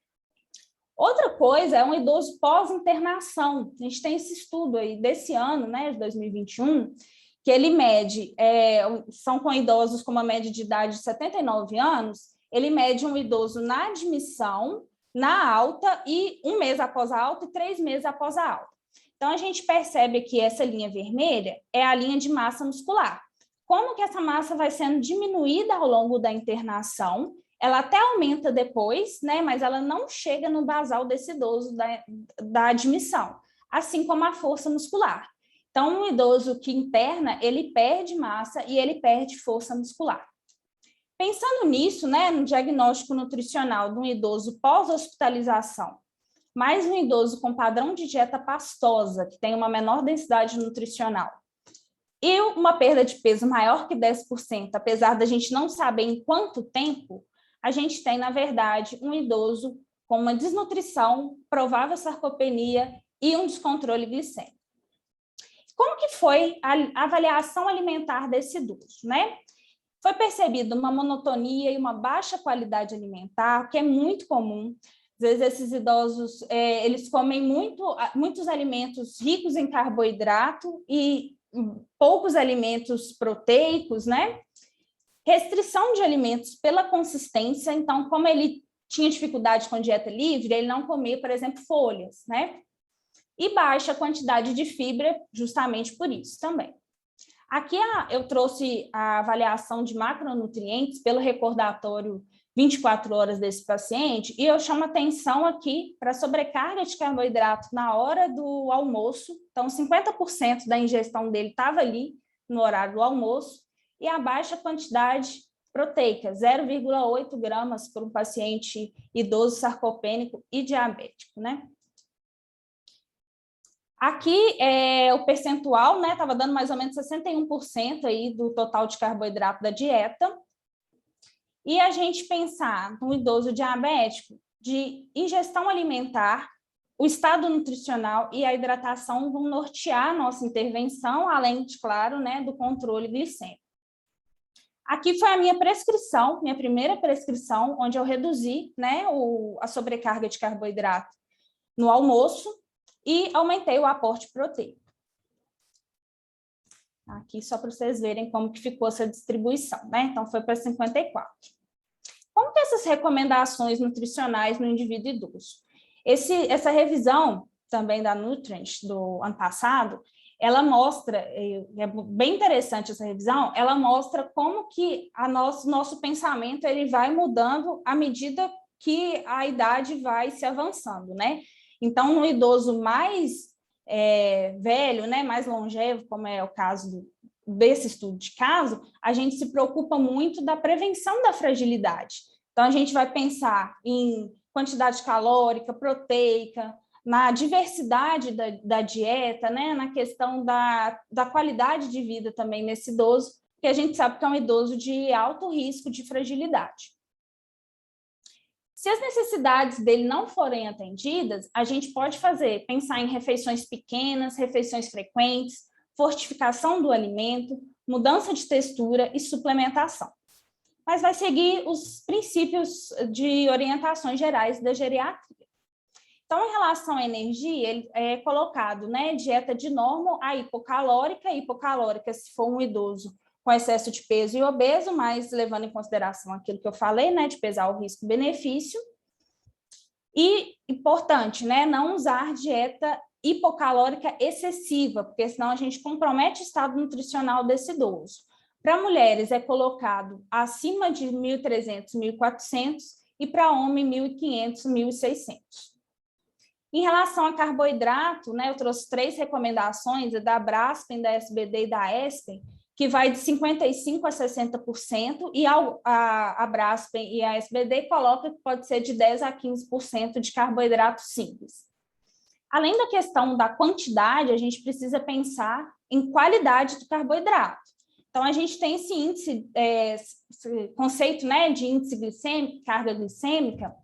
Outra coisa é um idoso pós-internação. A gente tem esse estudo aí desse ano, né, de 2021, que ele mede, são com idosos com uma média de idade de 79 anos, ele mede um idoso na admissão, na alta, e 1 mês após a alta e 3 meses após a alta. Então, a gente percebe que essa linha vermelha é a linha de massa muscular. Como que essa massa vai sendo diminuída ao longo da internação, ela até aumenta depois, né, mas ela não chega no basal desse idoso da admissão, assim como a força muscular. Então, um idoso que interna, ele perde massa e ele perde força muscular. Pensando nisso, né, no diagnóstico nutricional de um idoso pós-hospitalização, mais um idoso com padrão de dieta pastosa, que tem uma menor densidade nutricional, e uma perda de peso maior que 10%, apesar da gente não saber em quanto tempo, a gente tem, na verdade, um idoso com uma desnutrição, provável sarcopenia e um descontrole glicêmico. Como que foi a avaliação alimentar desse idoso, né? Foi percebida uma monotonia e uma baixa qualidade alimentar, que é muito comum. Às vezes esses idosos, eles comem muitos alimentos ricos em carboidrato e poucos alimentos proteicos, né? Restrição de alimentos pela consistência, então, como ele tinha dificuldade com dieta livre, ele não comia, por exemplo, folhas, né? E baixa quantidade de fibra, justamente por isso também. Aqui eu trouxe a avaliação de macronutrientes pelo recordatório 24 horas desse paciente, e eu chamo atenção aqui para a sobrecarga de carboidrato na hora do almoço, então 50% da ingestão dele estava ali no horário do almoço, e a baixa quantidade proteica, 0,8 gramas por um paciente idoso sarcopênico e diabético, né? Aqui, o percentual, né, estava dando mais ou menos 61% aí do total de carboidrato da dieta. E a gente pensar no idoso diabético, de ingestão alimentar, o estado nutricional e a hidratação vão nortear a nossa intervenção, além de, claro, né, do controle glicêmico. Aqui foi a minha prescrição, minha primeira prescrição, onde eu reduzi, né, a sobrecarga de carboidrato no almoço e aumentei o aporte proteico. Aqui só para vocês verem como que ficou essa distribuição, né? Então foi para 54. Como que essas recomendações nutricionais no indivíduo idoso? Essa revisão também da Nutrient do ano passado, ela mostra, é bem interessante essa revisão, ela mostra como que nosso pensamento ele vai mudando à medida que a idade vai se avançando, né? Então, no idoso mais velho, né, mais longevo, como é o caso desse estudo de caso, a gente se preocupa muito da prevenção da fragilidade. Então, a gente vai pensar em quantidade calórica, proteica, na diversidade da dieta, né, na questão da qualidade de vida também nesse idoso, que a gente sabe que é um idoso de alto risco de fragilidade. Se as necessidades dele não forem atendidas, a gente pode pensar em refeições pequenas, refeições frequentes, fortificação do alimento, mudança de textura e suplementação. Mas vai seguir os princípios de orientações gerais da geriatria. Então, em relação à energia, ele é colocado, né, dieta de normo a hipocalórica se for um idoso com excesso de peso e obeso, mas levando em consideração aquilo que eu falei, né, de pesar o risco-benefício. E, importante, né, não usar dieta hipocalórica excessiva, porque senão a gente compromete o estado nutricional desse idoso. Para mulheres é colocado acima de 1.300, 1.400 e para homem 1.500, 1.600. Em relação a carboidrato, né, eu trouxe 3 recomendações, da Braskem, da SBD e da Espen, que vai de 55% a 60%, e a Braskem e a SBD coloca que pode ser de 10% a 15% de carboidrato simples. Além da questão da quantidade, a gente precisa pensar em qualidade do carboidrato. Então, a gente tem esse índice, esse conceito, né, de índice glicêmico, carga glicêmica.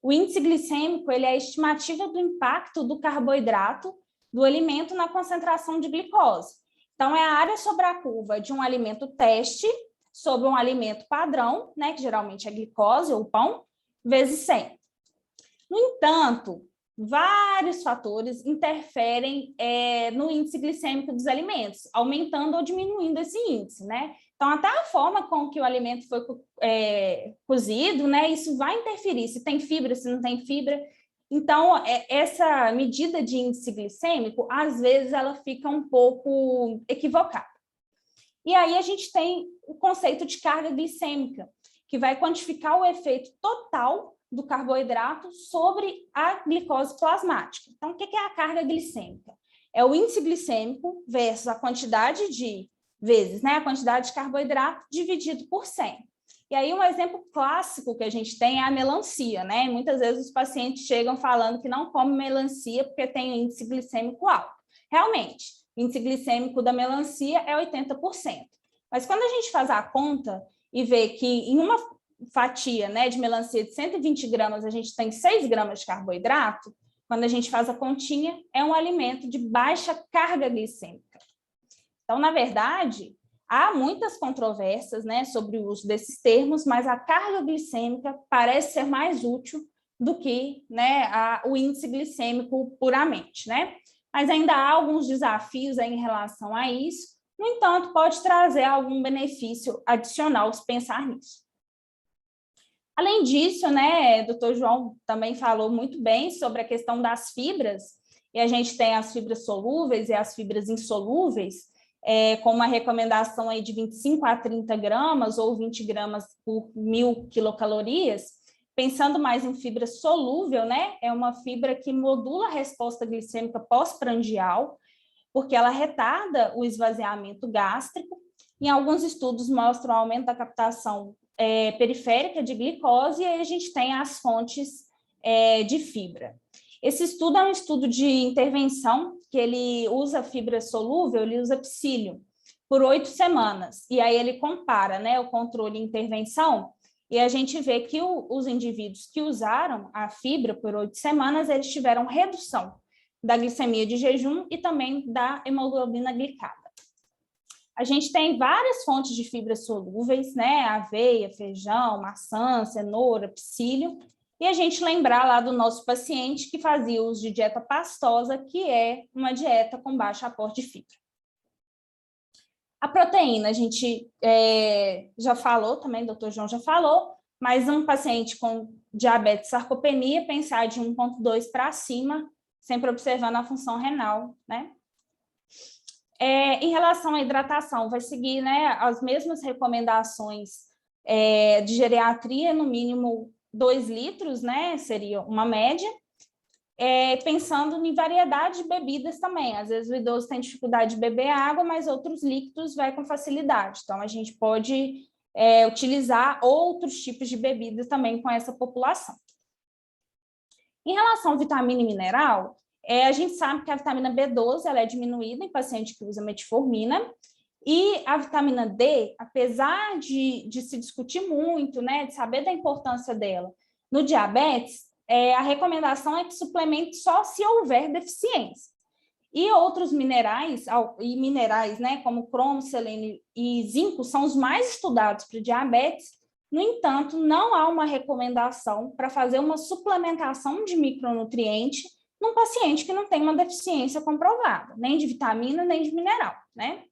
O índice glicêmico ele é a estimativa do impacto do carboidrato do alimento na concentração de glicose. Então, é a área sobre a curva de um alimento teste sobre um alimento padrão, né, que geralmente é glicose ou pão, vezes 100. No entanto, vários fatores interferem no índice glicêmico dos alimentos, aumentando ou diminuindo esse índice, né? Então, até a forma com que o alimento foi cozido, né, isso vai interferir, se tem fibra, se não tem fibra. Então, essa medida de índice glicêmico, às vezes, ela fica um pouco equivocada. E aí a gente tem o conceito de carga glicêmica, que vai quantificar o efeito total do carboidrato sobre a glicose plasmática. Então, o que é a carga glicêmica? É o índice glicêmico versus a quantidade de vezes, né, a quantidade de carboidrato dividido por 100. E aí, um exemplo clássico que a gente tem é a melancia, né? Muitas vezes os pacientes chegam falando que não comem melancia porque tem um índice glicêmico alto. Realmente, o índice glicêmico da melancia é 80%. Mas quando a gente faz a conta e vê que em uma fatia, né, de melancia de 120 gramas, a gente tem 6 gramas de carboidrato, quando a gente faz a continha, é um alimento de baixa carga glicêmica. Então, na verdade, há muitas controvérsias, né, sobre o uso desses termos, mas a carga glicêmica parece ser mais útil do que, né, o índice glicêmico puramente, né? Mas ainda há alguns desafios aí em relação a isso. No entanto, pode trazer algum benefício adicional se pensar nisso. Além disso, né, o doutor João também falou muito bem sobre a questão das fibras, e a gente tem as fibras solúveis e as fibras insolúveis, com uma recomendação aí de 25 a 30 gramas ou 20 gramas por 1.000 quilocalorias. Pensando mais em fibra solúvel, né, é uma fibra que modula a resposta glicêmica pós-prandial, porque ela retarda o esvaziamento gástrico. Em alguns estudos mostram o aumento da captação periférica de glicose, e aí a gente tem as fontes de fibra. Esse estudo é um estudo de intervenção, que ele usa fibra solúvel, ele usa psílio, por 8 semanas. E aí ele compara, né, o controle e intervenção, e a gente vê que os indivíduos que usaram a fibra por 8 semanas, eles tiveram redução da glicemia de jejum e também da hemoglobina glicada. A gente tem várias fontes de fibras solúveis, né? Aveia, feijão, maçã, cenoura, psílio. E a gente lembrar lá do nosso paciente que fazia uso de dieta pastosa, que é uma dieta com baixo aporte de fibra. A proteína, a gente já falou também, o doutor João já falou, mas um paciente com diabetes, sarcopenia, pensar de 1,2 para cima, sempre observando a função renal, né? Em relação à hidratação, vai seguir, né, as mesmas recomendações de geriatria, no mínimo 2 litros, né, seria uma média, pensando em variedade de bebidas também. Às vezes o idoso tem dificuldade de beber água, mas outros líquidos vai com facilidade. Então, a gente pode utilizar outros tipos de bebidas também com essa população. Em relação à vitamina e mineral, a gente sabe que a vitamina B12 ela é diminuída em paciente que usa metformina, e a vitamina D, apesar de se discutir muito, né, de saber da importância dela no diabetes, a recomendação é que suplemente só se houver deficiência. E outros minerais, né, como cromo, selênio e zinco, são os mais estudados para diabetes. No entanto, não há uma recomendação para fazer uma suplementação de micronutriente num paciente que não tem uma deficiência comprovada, nem de vitamina, nem de mineral, né?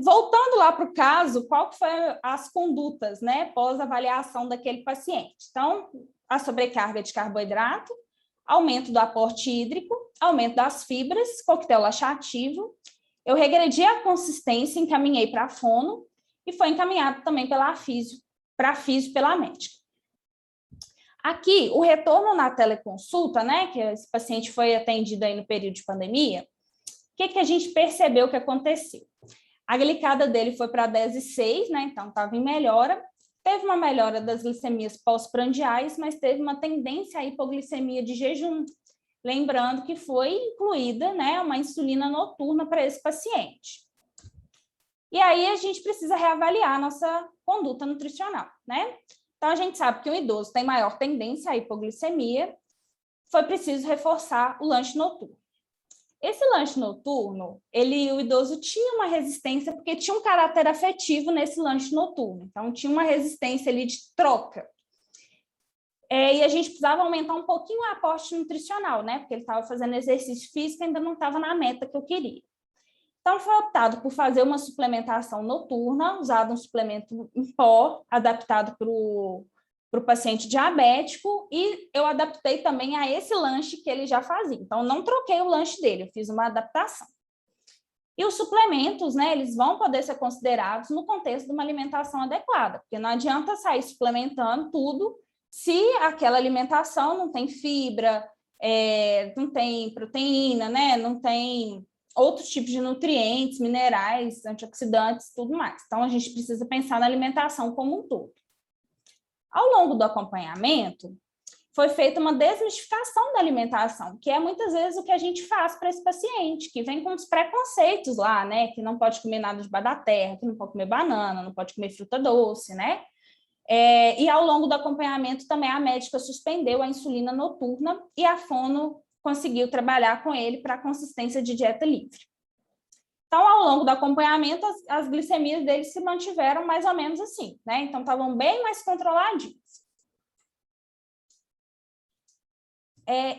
Voltando lá para o caso, qual que foi as condutas, né, pós-avaliação daquele paciente? Então, a sobrecarga de carboidrato, aumento do aporte hídrico, aumento das fibras, coquetel laxativo. Eu regredi a consistência, encaminhei para a fono e foi encaminhado também pela físio, para a físio pela médica. Aqui, o retorno na teleconsulta, né, que esse paciente foi atendido aí no período de pandemia, o que a gente percebeu que aconteceu? A glicada dele foi para 10,6, né? Então estava em melhora. Teve uma melhora das glicemias pós-prandiais, mas teve uma tendência à hipoglicemia de jejum. Lembrando que foi incluída, né, uma insulina noturna para esse paciente. E aí a gente precisa reavaliar a nossa conduta nutricional, né? Então a gente sabe que o idoso tem maior tendência à hipoglicemia, foi preciso reforçar o lanche noturno. Esse lanche noturno, o idoso tinha uma resistência, porque tinha um caráter afetivo nesse lanche noturno. Então, tinha uma resistência ali de troca. E a gente precisava aumentar um pouquinho o aporte nutricional, né? Porque ele estava fazendo exercício físico e ainda não estava na meta que eu queria. Então, foi optado por fazer uma suplementação noturna, usado um suplemento em pó, adaptado para o paciente diabético, e eu adaptei também a esse lanche que ele já fazia. Então, não troquei o lanche dele, eu fiz uma adaptação. E os suplementos, né, eles vão poder ser considerados no contexto de uma alimentação adequada, porque não adianta sair suplementando tudo se aquela alimentação não tem fibra, não tem proteína, né, não tem outros tipos de nutrientes, minerais, antioxidantes, tudo mais. Então, a gente precisa pensar na alimentação como um todo. Ao longo do acompanhamento, foi feita uma desmistificação da alimentação, que é muitas vezes o que a gente faz para esse paciente, que vem com os preconceitos lá, né? Que não pode comer nada debaixo da terra, que não pode comer banana, não pode comer fruta doce, né? E ao longo do acompanhamento também a médica suspendeu a insulina noturna e a fono conseguiu trabalhar com ele para a consistência de dieta livre. Então, ao longo do acompanhamento, as glicemias dele se mantiveram mais ou menos assim, né? Então, estavam bem mais controladinhos.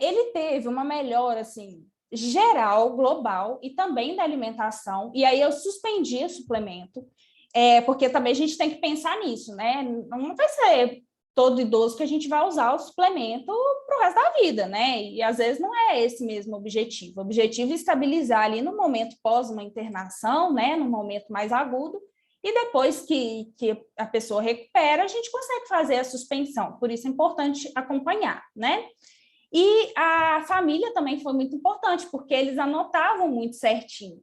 Ele teve uma melhora, assim, geral, global, e também da alimentação, e aí eu suspendi o suplemento, porque também a gente tem que pensar nisso, né? Não vai ser todo idoso que a gente vai usar o suplemento para o resto da vida, né? E às vezes não é esse mesmo objetivo. O objetivo é estabilizar ali no momento pós uma internação, né? No momento mais agudo, e depois que a pessoa recupera, a gente consegue fazer a suspensão. Por isso é importante acompanhar, né? E a família também foi muito importante, porque eles anotavam muito certinho.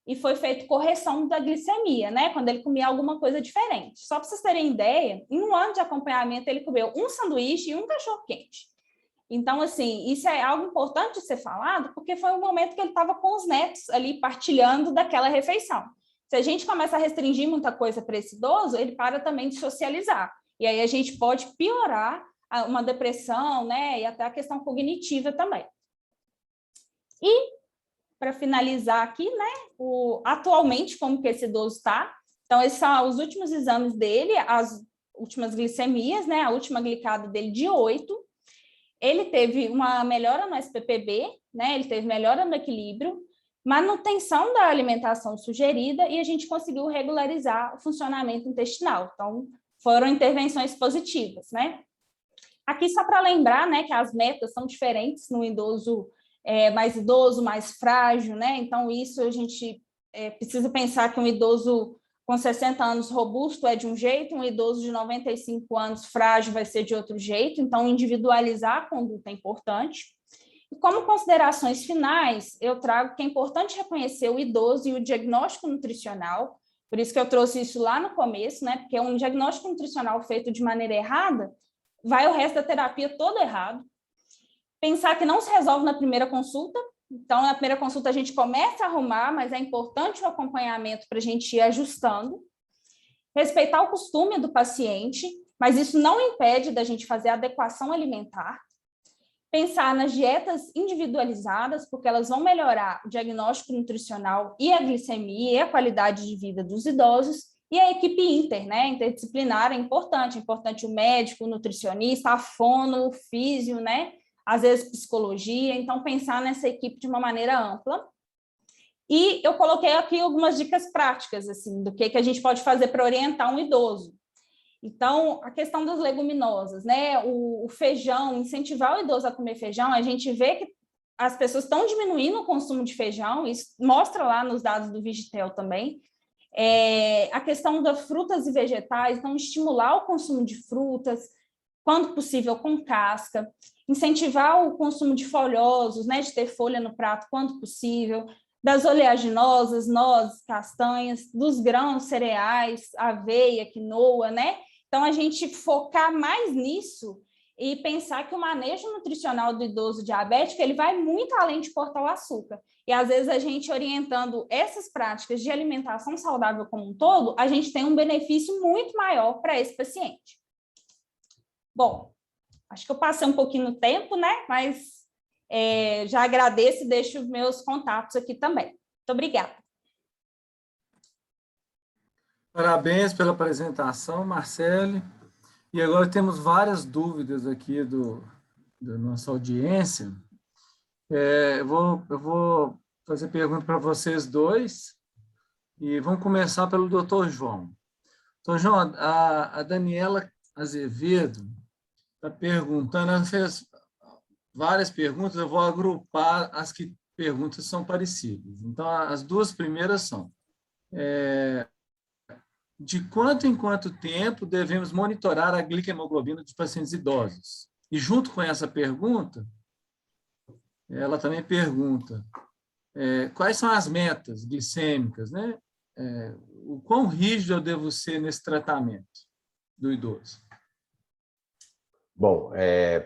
E foi feita correção da glicemia, né? Quando ele comia alguma coisa diferente. Só para vocês terem ideia, em 1 ano de acompanhamento, ele comeu um sanduíche e um cachorro-quente. Então, assim, isso é algo importante de ser falado, porque foi um momento que ele estava com os netos ali partilhando daquela refeição. Se a gente começa a restringir muita coisa para esse idoso, ele para também de socializar. E aí a gente pode piorar uma depressão, né? E até a questão cognitiva também. E para finalizar aqui, né, atualmente, como que esse idoso está. Então, esses são os últimos exames dele, as últimas glicemias, né, a última glicada dele de 8. Ele teve uma melhora no SPPB, né, ele teve melhora no equilíbrio, manutenção da alimentação sugerida e a gente conseguiu regularizar o funcionamento intestinal. Então, foram intervenções positivas, né. Aqui, só para lembrar, né, que as metas são diferentes no idoso mais idoso, mais frágil, né? Então, isso a gente precisa pensar que um idoso com 60 anos robusto é de um jeito, um idoso de 95 anos frágil vai ser de outro jeito, então individualizar a conduta é importante. E como considerações finais, eu trago que é importante reconhecer o idoso e o diagnóstico nutricional, por isso que eu trouxe isso lá no começo, né? Porque um diagnóstico nutricional feito de maneira errada, vai o resto da terapia todo errado. Pensar que não se resolve na primeira consulta, então na primeira consulta a gente começa a arrumar, mas é importante o acompanhamento para a gente ir ajustando. Respeitar o costume do paciente, mas isso não impede da gente fazer a adequação alimentar. Pensar nas dietas individualizadas, porque elas vão melhorar o diagnóstico nutricional e a glicemia e a qualidade de vida dos idosos. E a equipe interdisciplinar é importante o médico, o nutricionista, a fono, o físio, né? Às vezes psicologia, então pensar nessa equipe de uma maneira ampla. E eu coloquei aqui algumas dicas práticas, assim, do que a gente pode fazer para orientar um idoso. Então, a questão das leguminosas, né? O feijão, incentivar o idoso a comer feijão, a gente vê que as pessoas estão diminuindo o consumo de feijão, isso mostra lá nos dados do Vigitel também. A questão das frutas e vegetais, então estimular o consumo de frutas, quando possível com casca, incentivar o consumo de folhosos, né, de ter folha no prato quando possível, das oleaginosas, nozes, castanhas, dos grãos, cereais, aveia, quinoa, né? Então, a gente focar mais nisso e pensar que o manejo nutricional do idoso diabético ele vai muito além de cortar o açúcar. E, às vezes, a gente orientando essas práticas de alimentação saudável como um todo, a gente tem um benefício muito maior para esse paciente. Bom, acho que eu passei um pouquinho no tempo, né? Mas já agradeço e deixo os meus contatos aqui também. Muito obrigada. Parabéns pela apresentação, Marcele. E agora temos várias dúvidas aqui da nossa audiência. Eu vou fazer pergunta para vocês dois e vamos começar pelo doutor João. Doutor João, a Daniela Azevedo está perguntando, ela fez várias perguntas, eu vou agrupar as que perguntas são parecidas. Então, as duas primeiras são: de quanto em quanto tempo devemos monitorar a glicemoglobina dos pacientes idosos? E junto com essa pergunta, ela também pergunta quais são as metas glicêmicas, né? O quão rígido eu devo ser nesse tratamento do idoso? Bom,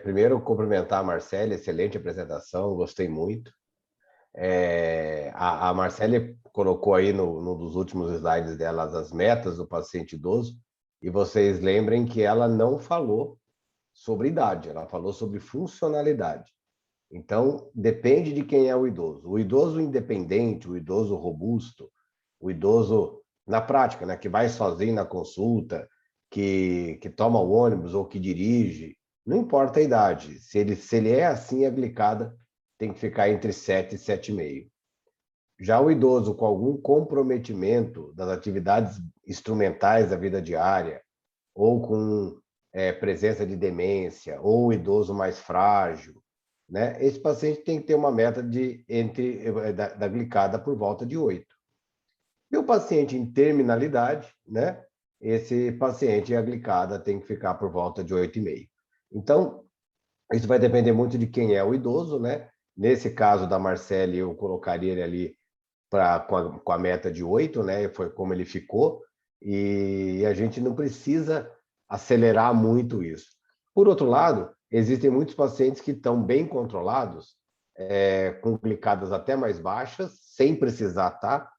primeiro cumprimentar a Marcele, excelente apresentação, gostei muito. A Marcele colocou aí no dos últimos slides dela as metas do paciente idoso, e vocês lembrem que ela não falou sobre idade, ela falou sobre funcionalidade. Então, depende de quem é o idoso. O idoso independente, o idoso robusto, o idoso na prática, né, que vai sozinho na consulta, que toma o ônibus ou que dirige, não importa a idade. Se ele é assim, a glicada tem que ficar entre 7 e 7,5. Já o idoso com algum comprometimento das atividades instrumentais da vida diária, ou com presença de demência, ou o idoso mais frágil, né? Esse paciente tem que ter uma meta da glicada por volta de 8. E o paciente em terminalidade, né? Esse paciente, a glicada tem que ficar por volta de 8,5. Então, isso vai depender muito de quem é o idoso, né? Nesse caso da Marcele, eu colocaria ele ali com a meta de 8, né? Foi como ele ficou, e a gente não precisa acelerar muito isso. Por outro lado, existem muitos pacientes que estão bem controlados, com glicadas até mais baixas, sem precisar estar,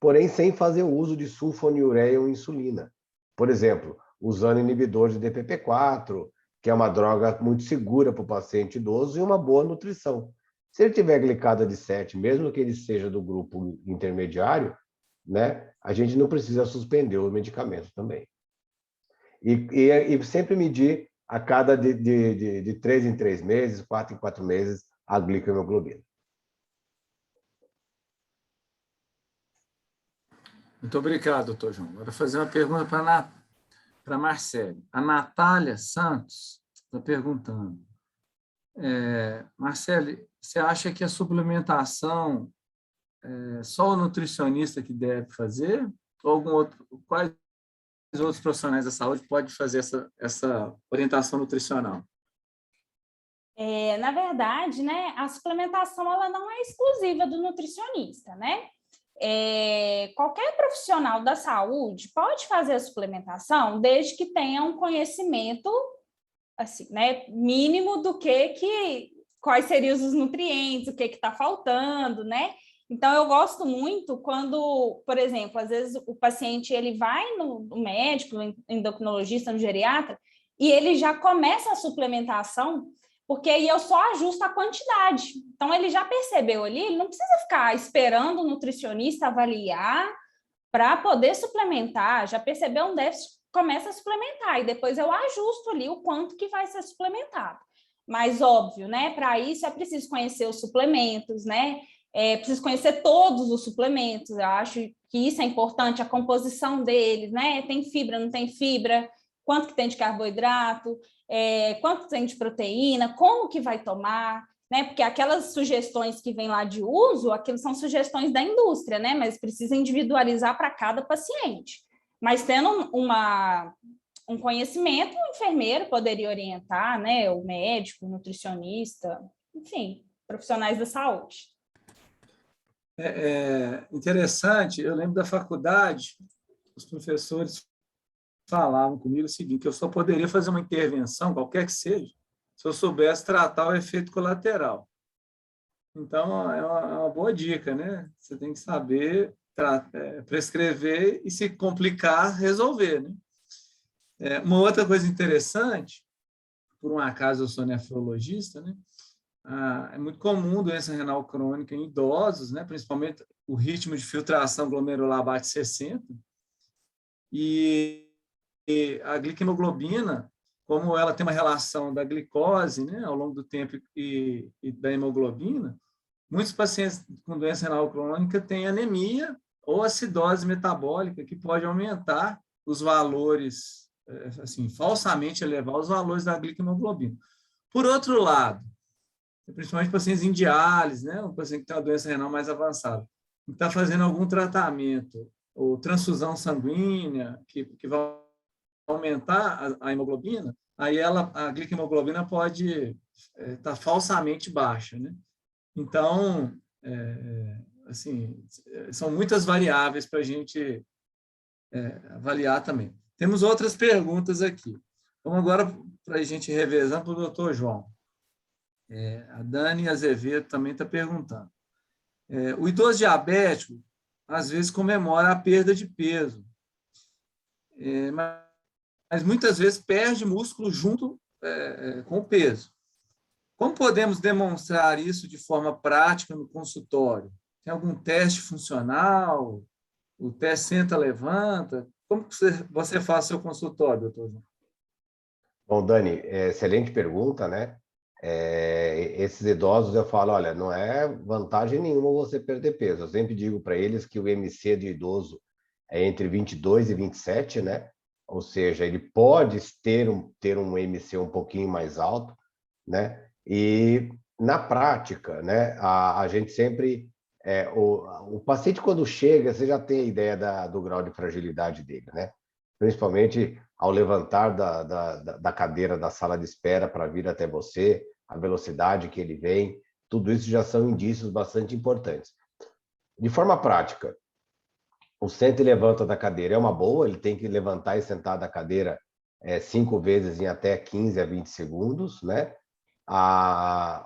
porém sem fazer uso de sulfonilureia ou insulina. Por exemplo, usando inibidor de DPP-4, que é uma droga muito segura para o paciente idoso e uma boa nutrição. Se ele tiver glicada de 7, mesmo que ele seja do grupo intermediário, né, a gente não precisa suspender o medicamento também. E sempre medir a cada de 3 em 3 meses, 4 em 4 meses, a glicohemoglobina. Muito obrigado, doutor João. Agora, fazer uma pergunta para a Marcele. A Natália Santos está perguntando: Marcele, você acha que a suplementação só o nutricionista que deve fazer? Ou quais outros profissionais da saúde podem fazer essa orientação nutricional? Na verdade, né, a suplementação ela não é exclusiva do nutricionista, né? Qualquer profissional da saúde pode fazer a suplementação desde que tenha um conhecimento assim, né, mínimo do quais seriam os nutrientes, o que está faltando, né? Então, eu gosto muito quando, por exemplo, às vezes o paciente ele vai no médico, no endocrinologista, no geriatra, e ele já começa a suplementação, porque aí eu só ajusto a quantidade. Então, ele já percebeu ali, ele não precisa ficar esperando o nutricionista avaliar para poder suplementar, já percebeu um déficit, começa a suplementar, e depois eu ajusto ali o quanto que vai ser suplementado. Mas, óbvio, né, para isso é preciso conhecer os suplementos, né, preciso conhecer todos os suplementos, eu acho que isso é importante, a composição deles, né, tem fibra, não tem fibra, quanto que tem de carboidrato, quanto tem de proteína, como que vai tomar, né, porque aquelas sugestões que vêm lá de uso, aquilo são sugestões da indústria, né, mas precisa individualizar para cada paciente. Mas tendo um conhecimento, o enfermeiro poderia orientar, né, o médico, o nutricionista, enfim, profissionais da saúde. Interessante, eu lembro da faculdade, os professores falavam comigo o seguinte, que eu só poderia fazer uma intervenção, qualquer que seja, se eu soubesse tratar o efeito colateral. Então, é uma boa dica, né? Você tem que saber prescrever e, se complicar, resolver, né? Uma outra coisa interessante, por um acaso eu sou nefrologista, né? É muito comum doença renal crônica em idosos, né? Principalmente o ritmo de filtração glomerular bate 60, e a glicemoglobina, como ela tem uma relação da glicose, né, ao longo do tempo e da hemoglobina, muitos pacientes com doença renal crônica têm anemia ou acidose metabólica, que pode aumentar os valores, assim, falsamente elevar os valores da glicemoglobina. Por outro lado, principalmente pacientes em diálise, né, um paciente que tem uma doença renal mais avançada, que está fazendo algum tratamento ou transfusão sanguínea, que vai aumentar a hemoglobina, aí a glicemoglobina pode estar falsamente baixa, né? Então, assim, são muitas variáveis para a gente avaliar também. Temos outras perguntas aqui. Vamos agora para a gente revezar para o doutor João. A Dani Azevedo também está perguntando. O idoso diabético, às vezes, comemora a perda de peso, mas muitas vezes perde músculo junto com o peso. Como podemos demonstrar isso de forma prática no consultório? Tem algum teste funcional? O teste senta-levanta? Como que você faz seu consultório, doutor João? Bom, Dani, excelente pergunta, né? Esses idosos, eu falo, olha, não é vantagem nenhuma você perder peso. Eu sempre digo para eles que o MC de idoso é entre 22 e 27, né? Ou seja, ele pode ter um MC um pouquinho mais alto, né? E na prática, né? A gente sempre o paciente, quando chega, você já tem a ideia do grau de fragilidade dele, né? Principalmente ao levantar da cadeira da sala de espera para vir até você, a velocidade que ele vem, tudo isso já são indícios bastante importantes. De forma prática, o senta e levanta da cadeira é uma boa, ele tem que levantar e sentar da cadeira 5 vezes em até 15 a 20 segundos, né?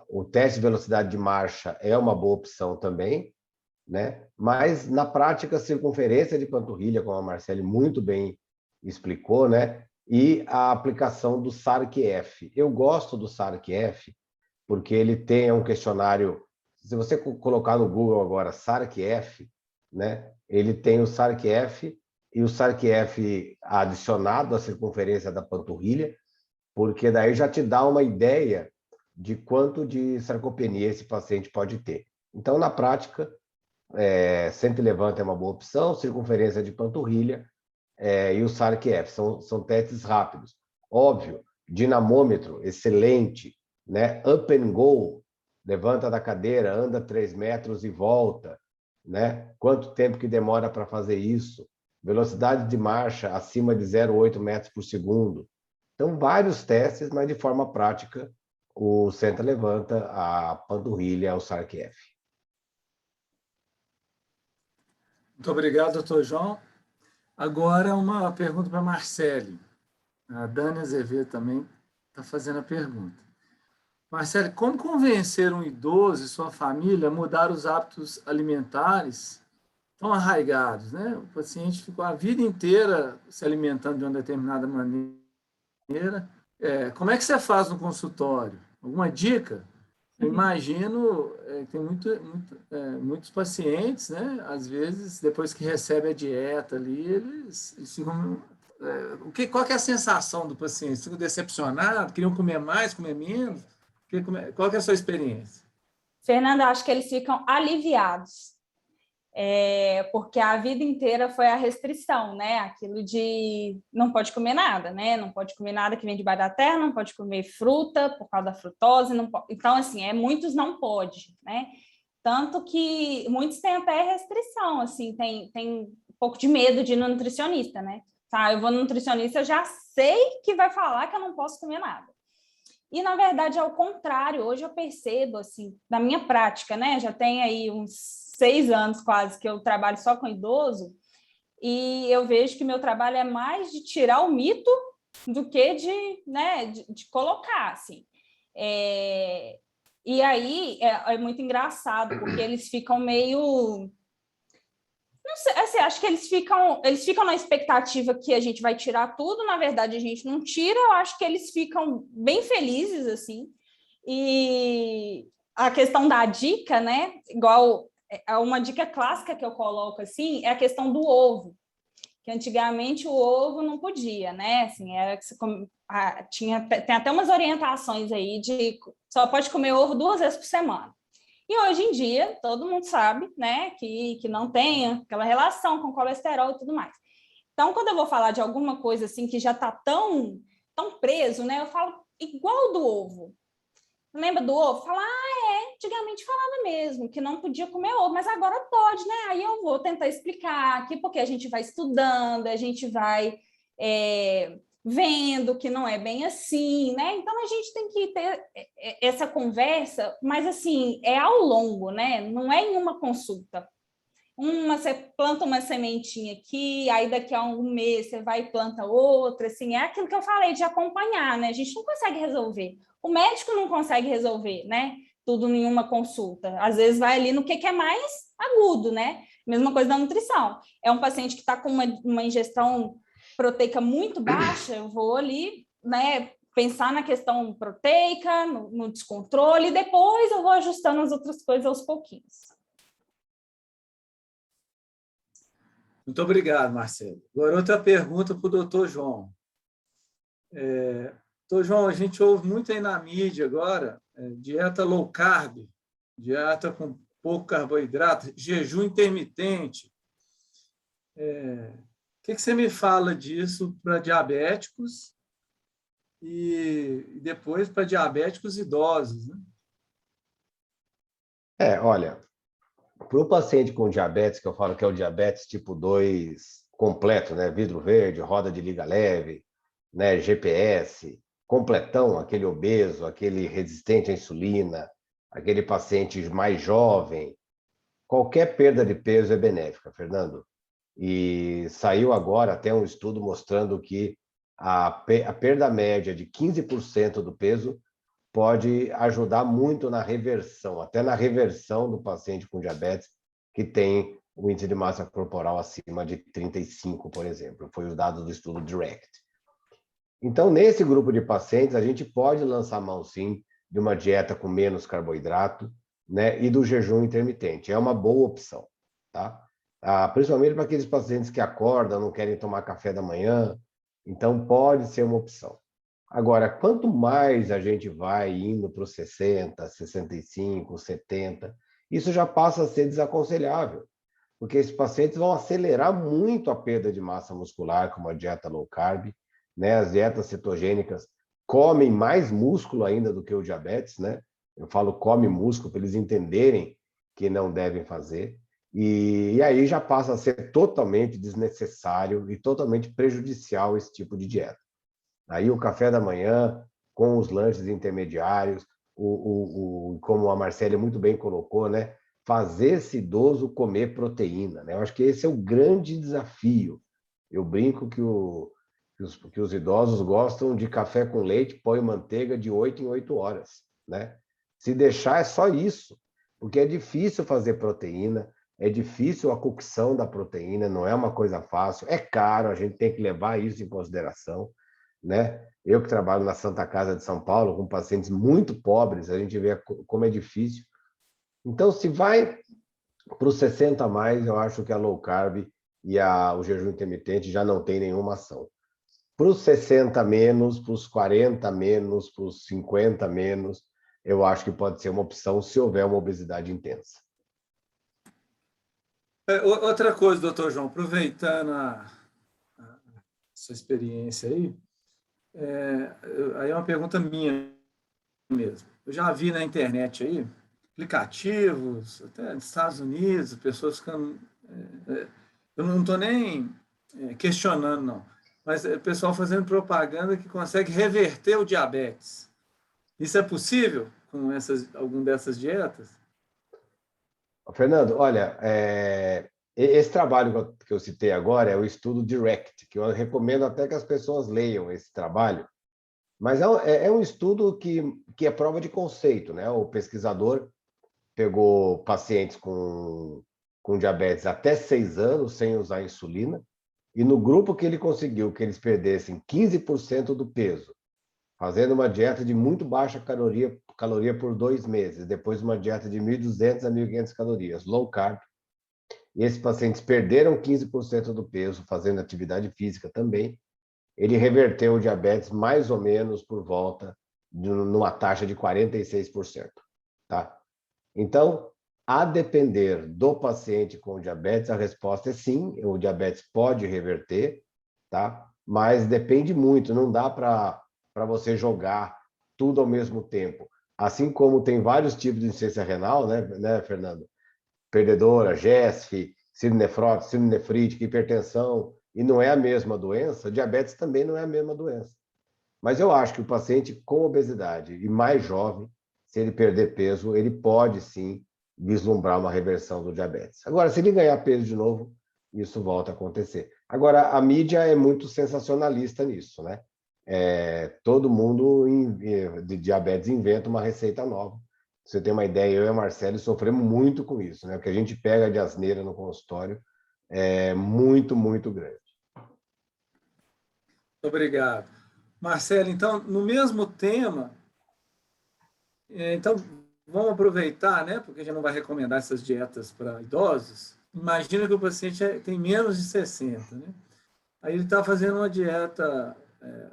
O teste de velocidade de marcha é uma boa opção também, né? Mas, na prática, a circunferência de panturrilha, como a Marcele muito bem explicou, né? E a aplicação do SARC-F. Eu gosto do SARC-F porque ele tem um questionário, se você colocar no Google agora SARC-F, né? Ele tem o SARC-F e o SARC-F adicionado à circunferência da panturrilha, porque daí já te dá uma ideia de quanto de sarcopenia esse paciente pode ter. Então, na prática, senta e levanta é uma boa opção, circunferência de panturrilha e o SARC-F. São testes rápidos. Óbvio, dinamômetro, excelente, né? Up and go, levanta da cadeira, anda 3 metros e volta, né? Quanto tempo que demora para fazer isso? Velocidade de marcha acima de 0,8 metros por segundo. Então, vários testes, mas de forma prática, o senta-levanta, a panturrilha, o SARC-F. Muito obrigado, doutor João. Agora, uma pergunta para a Marcele. A Dani Azevedo também está fazendo a pergunta. Marcele, como convencer um idoso e sua família a mudar os hábitos alimentares tão arraigados, né? O paciente ficou a vida inteira se alimentando de uma determinada maneira. Como é que você faz no consultório? Alguma dica? Eu imagino que tem muitos pacientes, né? Às vezes, depois que recebe a dieta ali, eles ficam... qual que é a sensação do paciente? Ficam decepcionados? Queriam comer mais, comer menos? Qual que é a sua experiência? Fernanda, acho que eles ficam aliviados, porque a vida inteira foi a restrição, né? Aquilo de não pode comer nada, né? Não pode comer nada que vem debaixo da terra, não pode comer fruta por causa da frutose, não pode... Então, assim, muitos não pode, né? Tanto que muitos têm até restrição, assim, tem um pouco de medo de ir no nutricionista, né? Tá, eu vou no nutricionista, eu já sei que vai falar que eu não posso comer nada. E, na verdade, é o contrário. Hoje eu percebo, assim, na minha prática, né? Já tem aí uns 6 anos quase que eu trabalho só com idoso, e eu vejo que meu trabalho é mais de tirar o mito do que de, né, de colocar, assim. E aí é muito engraçado, porque eles ficam meio... Não sei, assim, acho que eles ficam na expectativa que a gente vai tirar tudo, na verdade a gente não tira, eu acho que eles ficam bem felizes, assim. E a questão da dica, né, igual uma dica clássica que eu coloco, assim, é a questão do ovo, que antigamente o ovo não podia, né, assim, era que tem até umas orientações aí de só pode comer ovo 2 vezes por semana. E hoje em dia, todo mundo sabe, né, que não tem aquela relação com colesterol e tudo mais. Então, quando eu vou falar de alguma coisa assim que já está tão preso, né, eu falo igual do ovo. Lembra do ovo? Fala, antigamente falava mesmo que não podia comer ovo, mas agora pode, né? Aí eu vou tentar explicar aqui, porque a gente vai estudando, a gente vai vendo que não é bem assim, né? Então a gente tem que ter essa conversa, mas assim, é ao longo, né? Não é em uma consulta. Você planta uma sementinha aqui, aí daqui a um mês você vai e planta outra, assim, é aquilo que eu falei de acompanhar, né? A gente não consegue resolver. O médico não consegue resolver, né? Tudo em uma consulta. Às vezes vai ali no que é mais agudo, né? Mesma coisa da nutrição. É um paciente que está com uma ingestão proteica muito baixa, eu vou ali, né, pensar na questão proteica, no descontrole, e depois eu vou ajustando as outras coisas aos pouquinhos. Muito obrigado, Marcelo. Agora, outra pergunta para o doutor João. Doutor João, a gente ouve muito aí na mídia agora, dieta low carb, dieta com pouco carboidrato, jejum intermitente. O que você me fala disso para diabéticos e depois para diabéticos idosos, né? Olha, para o paciente com diabetes, que eu falo que é o diabetes tipo 2 completo, né? Vidro verde, roda de liga leve, né? GPS, completão, aquele obeso, aquele resistente à insulina, aquele paciente mais jovem, qualquer perda de peso é benéfica, Fernando. E saiu agora até um estudo mostrando que a perda média de 15% do peso pode ajudar muito na reversão, até na reversão do paciente com diabetes que tem o índice de massa corporal acima de 35, por exemplo. Foi os dados do estudo DIRECT. Então, nesse grupo de pacientes, a gente pode lançar mão, sim, de uma dieta com menos carboidrato, né, e do jejum intermitente. É uma boa opção, tá? Principalmente para aqueles pacientes que acordam, não querem tomar café da manhã. Então, pode ser uma opção. Agora, quanto mais a gente vai indo para os 60, 65, 70, isso já passa a ser desaconselhável, porque esses pacientes vão acelerar muito a perda de massa muscular com uma dieta low carb, né? As dietas cetogênicas comem mais músculo ainda do que o diabetes, né? Eu falo come músculo para eles entenderem que não devem fazer, e aí já passa a ser totalmente desnecessário e totalmente prejudicial esse tipo de dieta. Aí o café da manhã, com os lanches intermediários, como a Marcélia muito bem colocou, né? Fazer esse idoso comer proteína, né? Eu acho que esse é o grande desafio. Eu brinco que os idosos gostam de café com leite, põe manteiga de 8 em 8 horas, né? Se deixar é só isso, porque é difícil fazer proteína, é difícil a cocção da proteína, não é uma coisa fácil, é caro, a gente tem que levar isso em consideração, né? Eu que trabalho na Santa Casa de São Paulo com pacientes muito pobres, a gente vê como é difícil. Então, se vai para os 60 a mais, eu acho que a low carb e o jejum intermitente já não tem nenhuma ação. Para os 60 menos, para os 40 menos, para os 50 menos, eu acho que pode ser uma opção se houver uma obesidade intensa. Outra coisa, doutor João, aproveitando a sua experiência aí, aí é uma pergunta minha mesmo. Eu já vi na internet aí aplicativos, até nos Estados Unidos, pessoas ficando... eu não estou nem questionando, não, mas o pessoal fazendo propaganda que consegue reverter o diabetes. Isso é possível com alguma dessas dietas? Fernando, olha, esse trabalho que eu citei agora é o estudo DIRECT, que eu recomendo até que as pessoas leiam esse trabalho, mas é um estudo que é prova de conceito, né? O pesquisador pegou pacientes com diabetes até 6 anos, sem usar insulina, e no grupo que ele conseguiu que eles perdessem 15% do peso, fazendo uma dieta de muito baixa caloria por 2 meses, depois uma dieta de 1.200 a 1.500 calorias, low carb, e esses pacientes perderam 15% do peso, fazendo atividade física também, ele reverteu o diabetes mais ou menos por volta numa taxa de 46%, tá? Então, a depender do paciente com diabetes, a resposta é sim, o diabetes pode reverter, tá? Mas depende muito, não dá para você jogar tudo ao mesmo tempo. Assim como tem vários tipos de insuficiência renal, né, Fernando? Perdedora, GESF, síndrome nefrítica, hipertensão, e não é a mesma doença, diabetes também não é a mesma doença. Mas eu acho que o paciente com obesidade e mais jovem, se ele perder peso, ele pode sim vislumbrar uma reversão do diabetes. Agora, se ele ganhar peso de novo, isso volta a acontecer. Agora, a mídia é muito sensacionalista nisso, né? Todo mundo de diabetes inventa uma receita nova. Você tem uma ideia, eu e a Marcele sofremos muito com isso, né? O que a gente pega de asneira no consultório é muito, muito grande. Obrigado. Marcelo, então, no mesmo tema, então vamos aproveitar, né? Porque a gente não vai recomendar essas dietas para idosos. Imagina que o paciente tem menos de 60, né? Aí ele está fazendo uma dieta,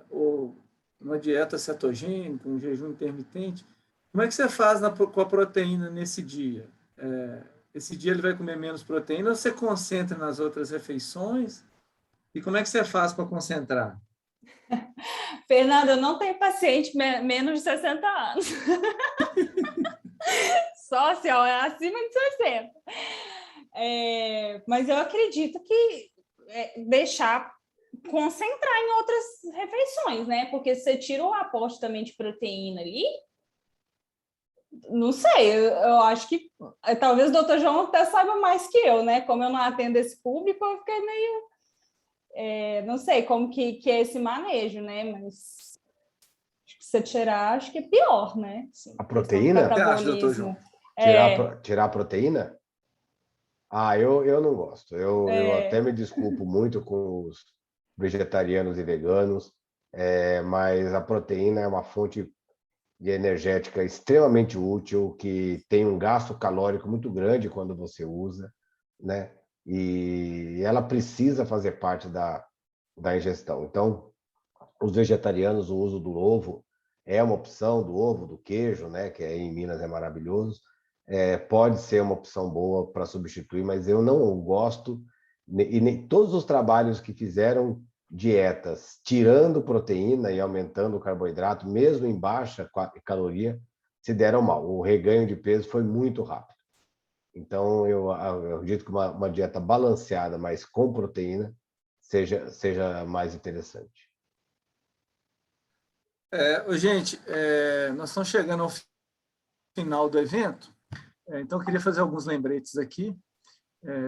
ou uma dieta cetogênica, um jejum intermitente. Como é que você faz com a proteína nesse dia? Esse dia ele vai comer menos proteína ou você concentra nas outras refeições? E como é que você faz para concentrar? Fernanda, eu não tenho paciente menos de 60 anos. Só assim, ó, é acima de 60. Mas eu acredito que deixar concentrar em outras refeições, né? Porque se você tira o aporte também de proteína ali, não sei, eu acho que talvez o doutor João até saiba mais que eu, né? Como eu não atendo esse público, eu fiquei meio... não sei como que é esse manejo, né? Mas se você tirar, acho que é pior, né? Assim, a proteína? O que você acha, doutor João? Tirar a proteína? Eu não gosto. Eu até me desculpo muito com os vegetarianos e veganos, mas a proteína é uma fonte de energética extremamente útil, que tem um gasto calórico muito grande quando você usa, né? E ela precisa fazer parte da ingestão. Então, os vegetarianos, o uso do ovo é uma opção, do ovo, do queijo, né? Que em Minas é maravilhoso. Pode ser uma opção boa para substituir, mas eu não gosto, e nem todos os trabalhos que fizeram dietas tirando proteína e aumentando o carboidrato, mesmo em baixa caloria, se deram mal. O reganho de peso foi muito rápido. Então, eu acredito que uma dieta balanceada, mas com proteína, seja mais interessante. Gente, nós estamos chegando ao final do evento, então eu queria fazer alguns lembretes aqui.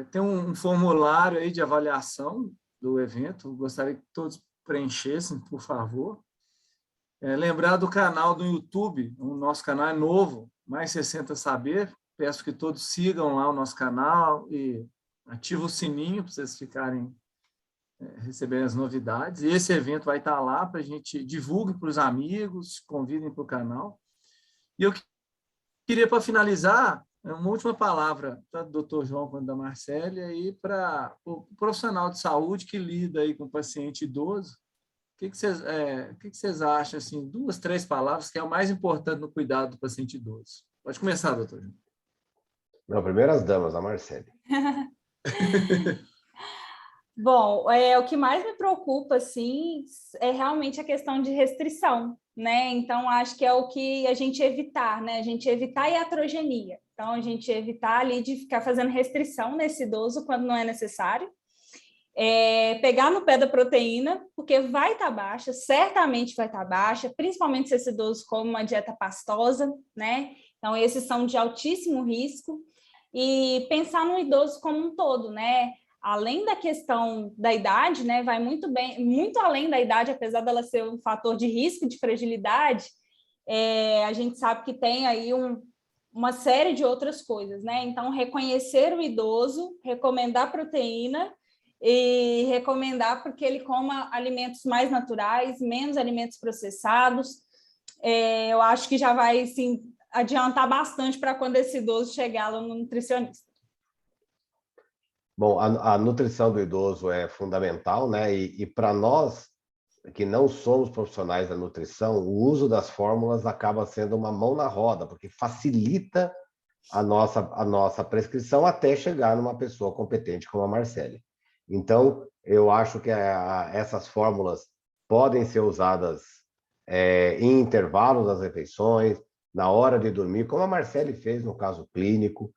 Tem um formulário aí de avaliação do evento, gostaria que todos preenchessem, por favor. Lembrar do canal do YouTube, o nosso canal é novo, Mais 60 Saber, peço que todos sigam lá o nosso canal e ativem o sininho para vocês ficarem recebendo as novidades. E esse evento vai estar lá para a gente divulgue para os amigos, convidem para o canal. E eu queria, para finalizar, uma última palavra, tanto do Dr. João quanto da Marcélia, e para o profissional de saúde que lida aí com o paciente idoso. O que vocês acham, assim, 2, 3 palavras, que é o mais importante no cuidado do paciente idoso? Pode começar, doutor João. Não, primeiro as damas, a Marcele. Bom, o que mais me preocupa, assim, é realmente a questão de restrição, né? Então, acho que é o que a gente evitar, né? A gente evitar a iatrogenia. Então, a gente evitar ali de ficar fazendo restrição nesse idoso quando não é necessário. pegar no pé da proteína, porque vai estar baixa, certamente vai estar baixa, principalmente se esse idoso come uma dieta pastosa, né? Então, esses são de altíssimo risco. E pensar no idoso como um todo, né? Além da questão da idade, né? Vai muito além da idade, apesar dela ser um fator de risco de fragilidade, a gente sabe que tem aí uma série de outras coisas, né? Então, reconhecer o idoso, recomendar proteína e recomendar porque ele coma alimentos mais naturais, menos alimentos processados. Eu acho que já vai, sim, adiantar bastante para quando esse idoso chegar lá no nutricionista. Bom, a nutrição do idoso é fundamental, né? E para nós que não somos profissionais da nutrição, o uso das fórmulas acaba sendo uma mão na roda, porque facilita a nossa prescrição até chegar numa pessoa competente como a Marcele. Então, eu acho que essas fórmulas podem ser usadas em intervalos das refeições, na hora de dormir, como a Marcele fez no caso clínico,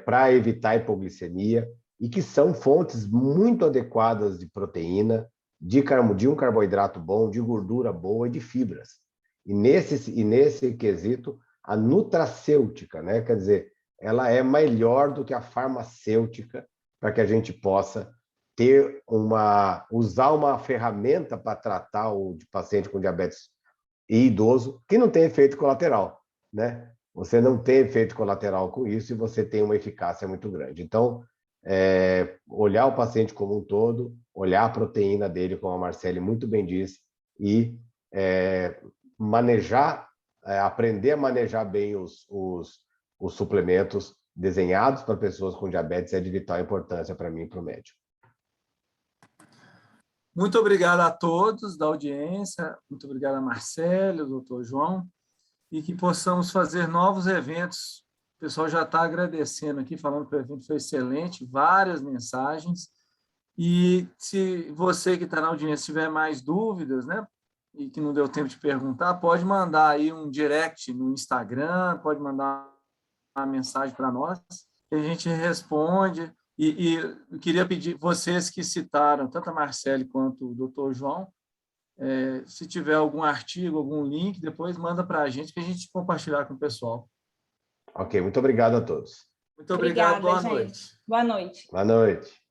para evitar hipoglicemia, e que são fontes muito adequadas de proteína, de um carboidrato bom, de gordura boa e de fibras. E nesse quesito, a nutracêutica, né? Quer dizer, ela é melhor do que a farmacêutica para que a gente possa usar uma ferramenta para tratar o paciente com diabetes e idoso que não tem efeito colateral, né? Você não tem efeito colateral com isso e você tem uma eficácia muito grande. Então, olhar o paciente como um todo, olhar a proteína dele, como a Marcele muito bem disse, e aprender a manejar bem os suplementos desenhados para pessoas com diabetes é de vital importância para mim e para o médico. Muito obrigado a todos da audiência, muito obrigado a Marcelo, doutor João, e que possamos fazer novos eventos. O pessoal já está agradecendo aqui, falando que o evento foi excelente, várias mensagens. E se você que está na audiência tiver mais dúvidas, né, e que não deu tempo de perguntar, pode mandar aí um direct no Instagram, pode mandar uma mensagem para nós, que a gente responde. E eu queria pedir, vocês que citaram, tanto a Marcele quanto o doutor João, se tiver algum artigo, algum link, depois manda para a gente, que a gente compartilhar com o pessoal. Ok, muito obrigado a todos. Muito obrigado, boa gente. noite. Boa noite. Boa noite.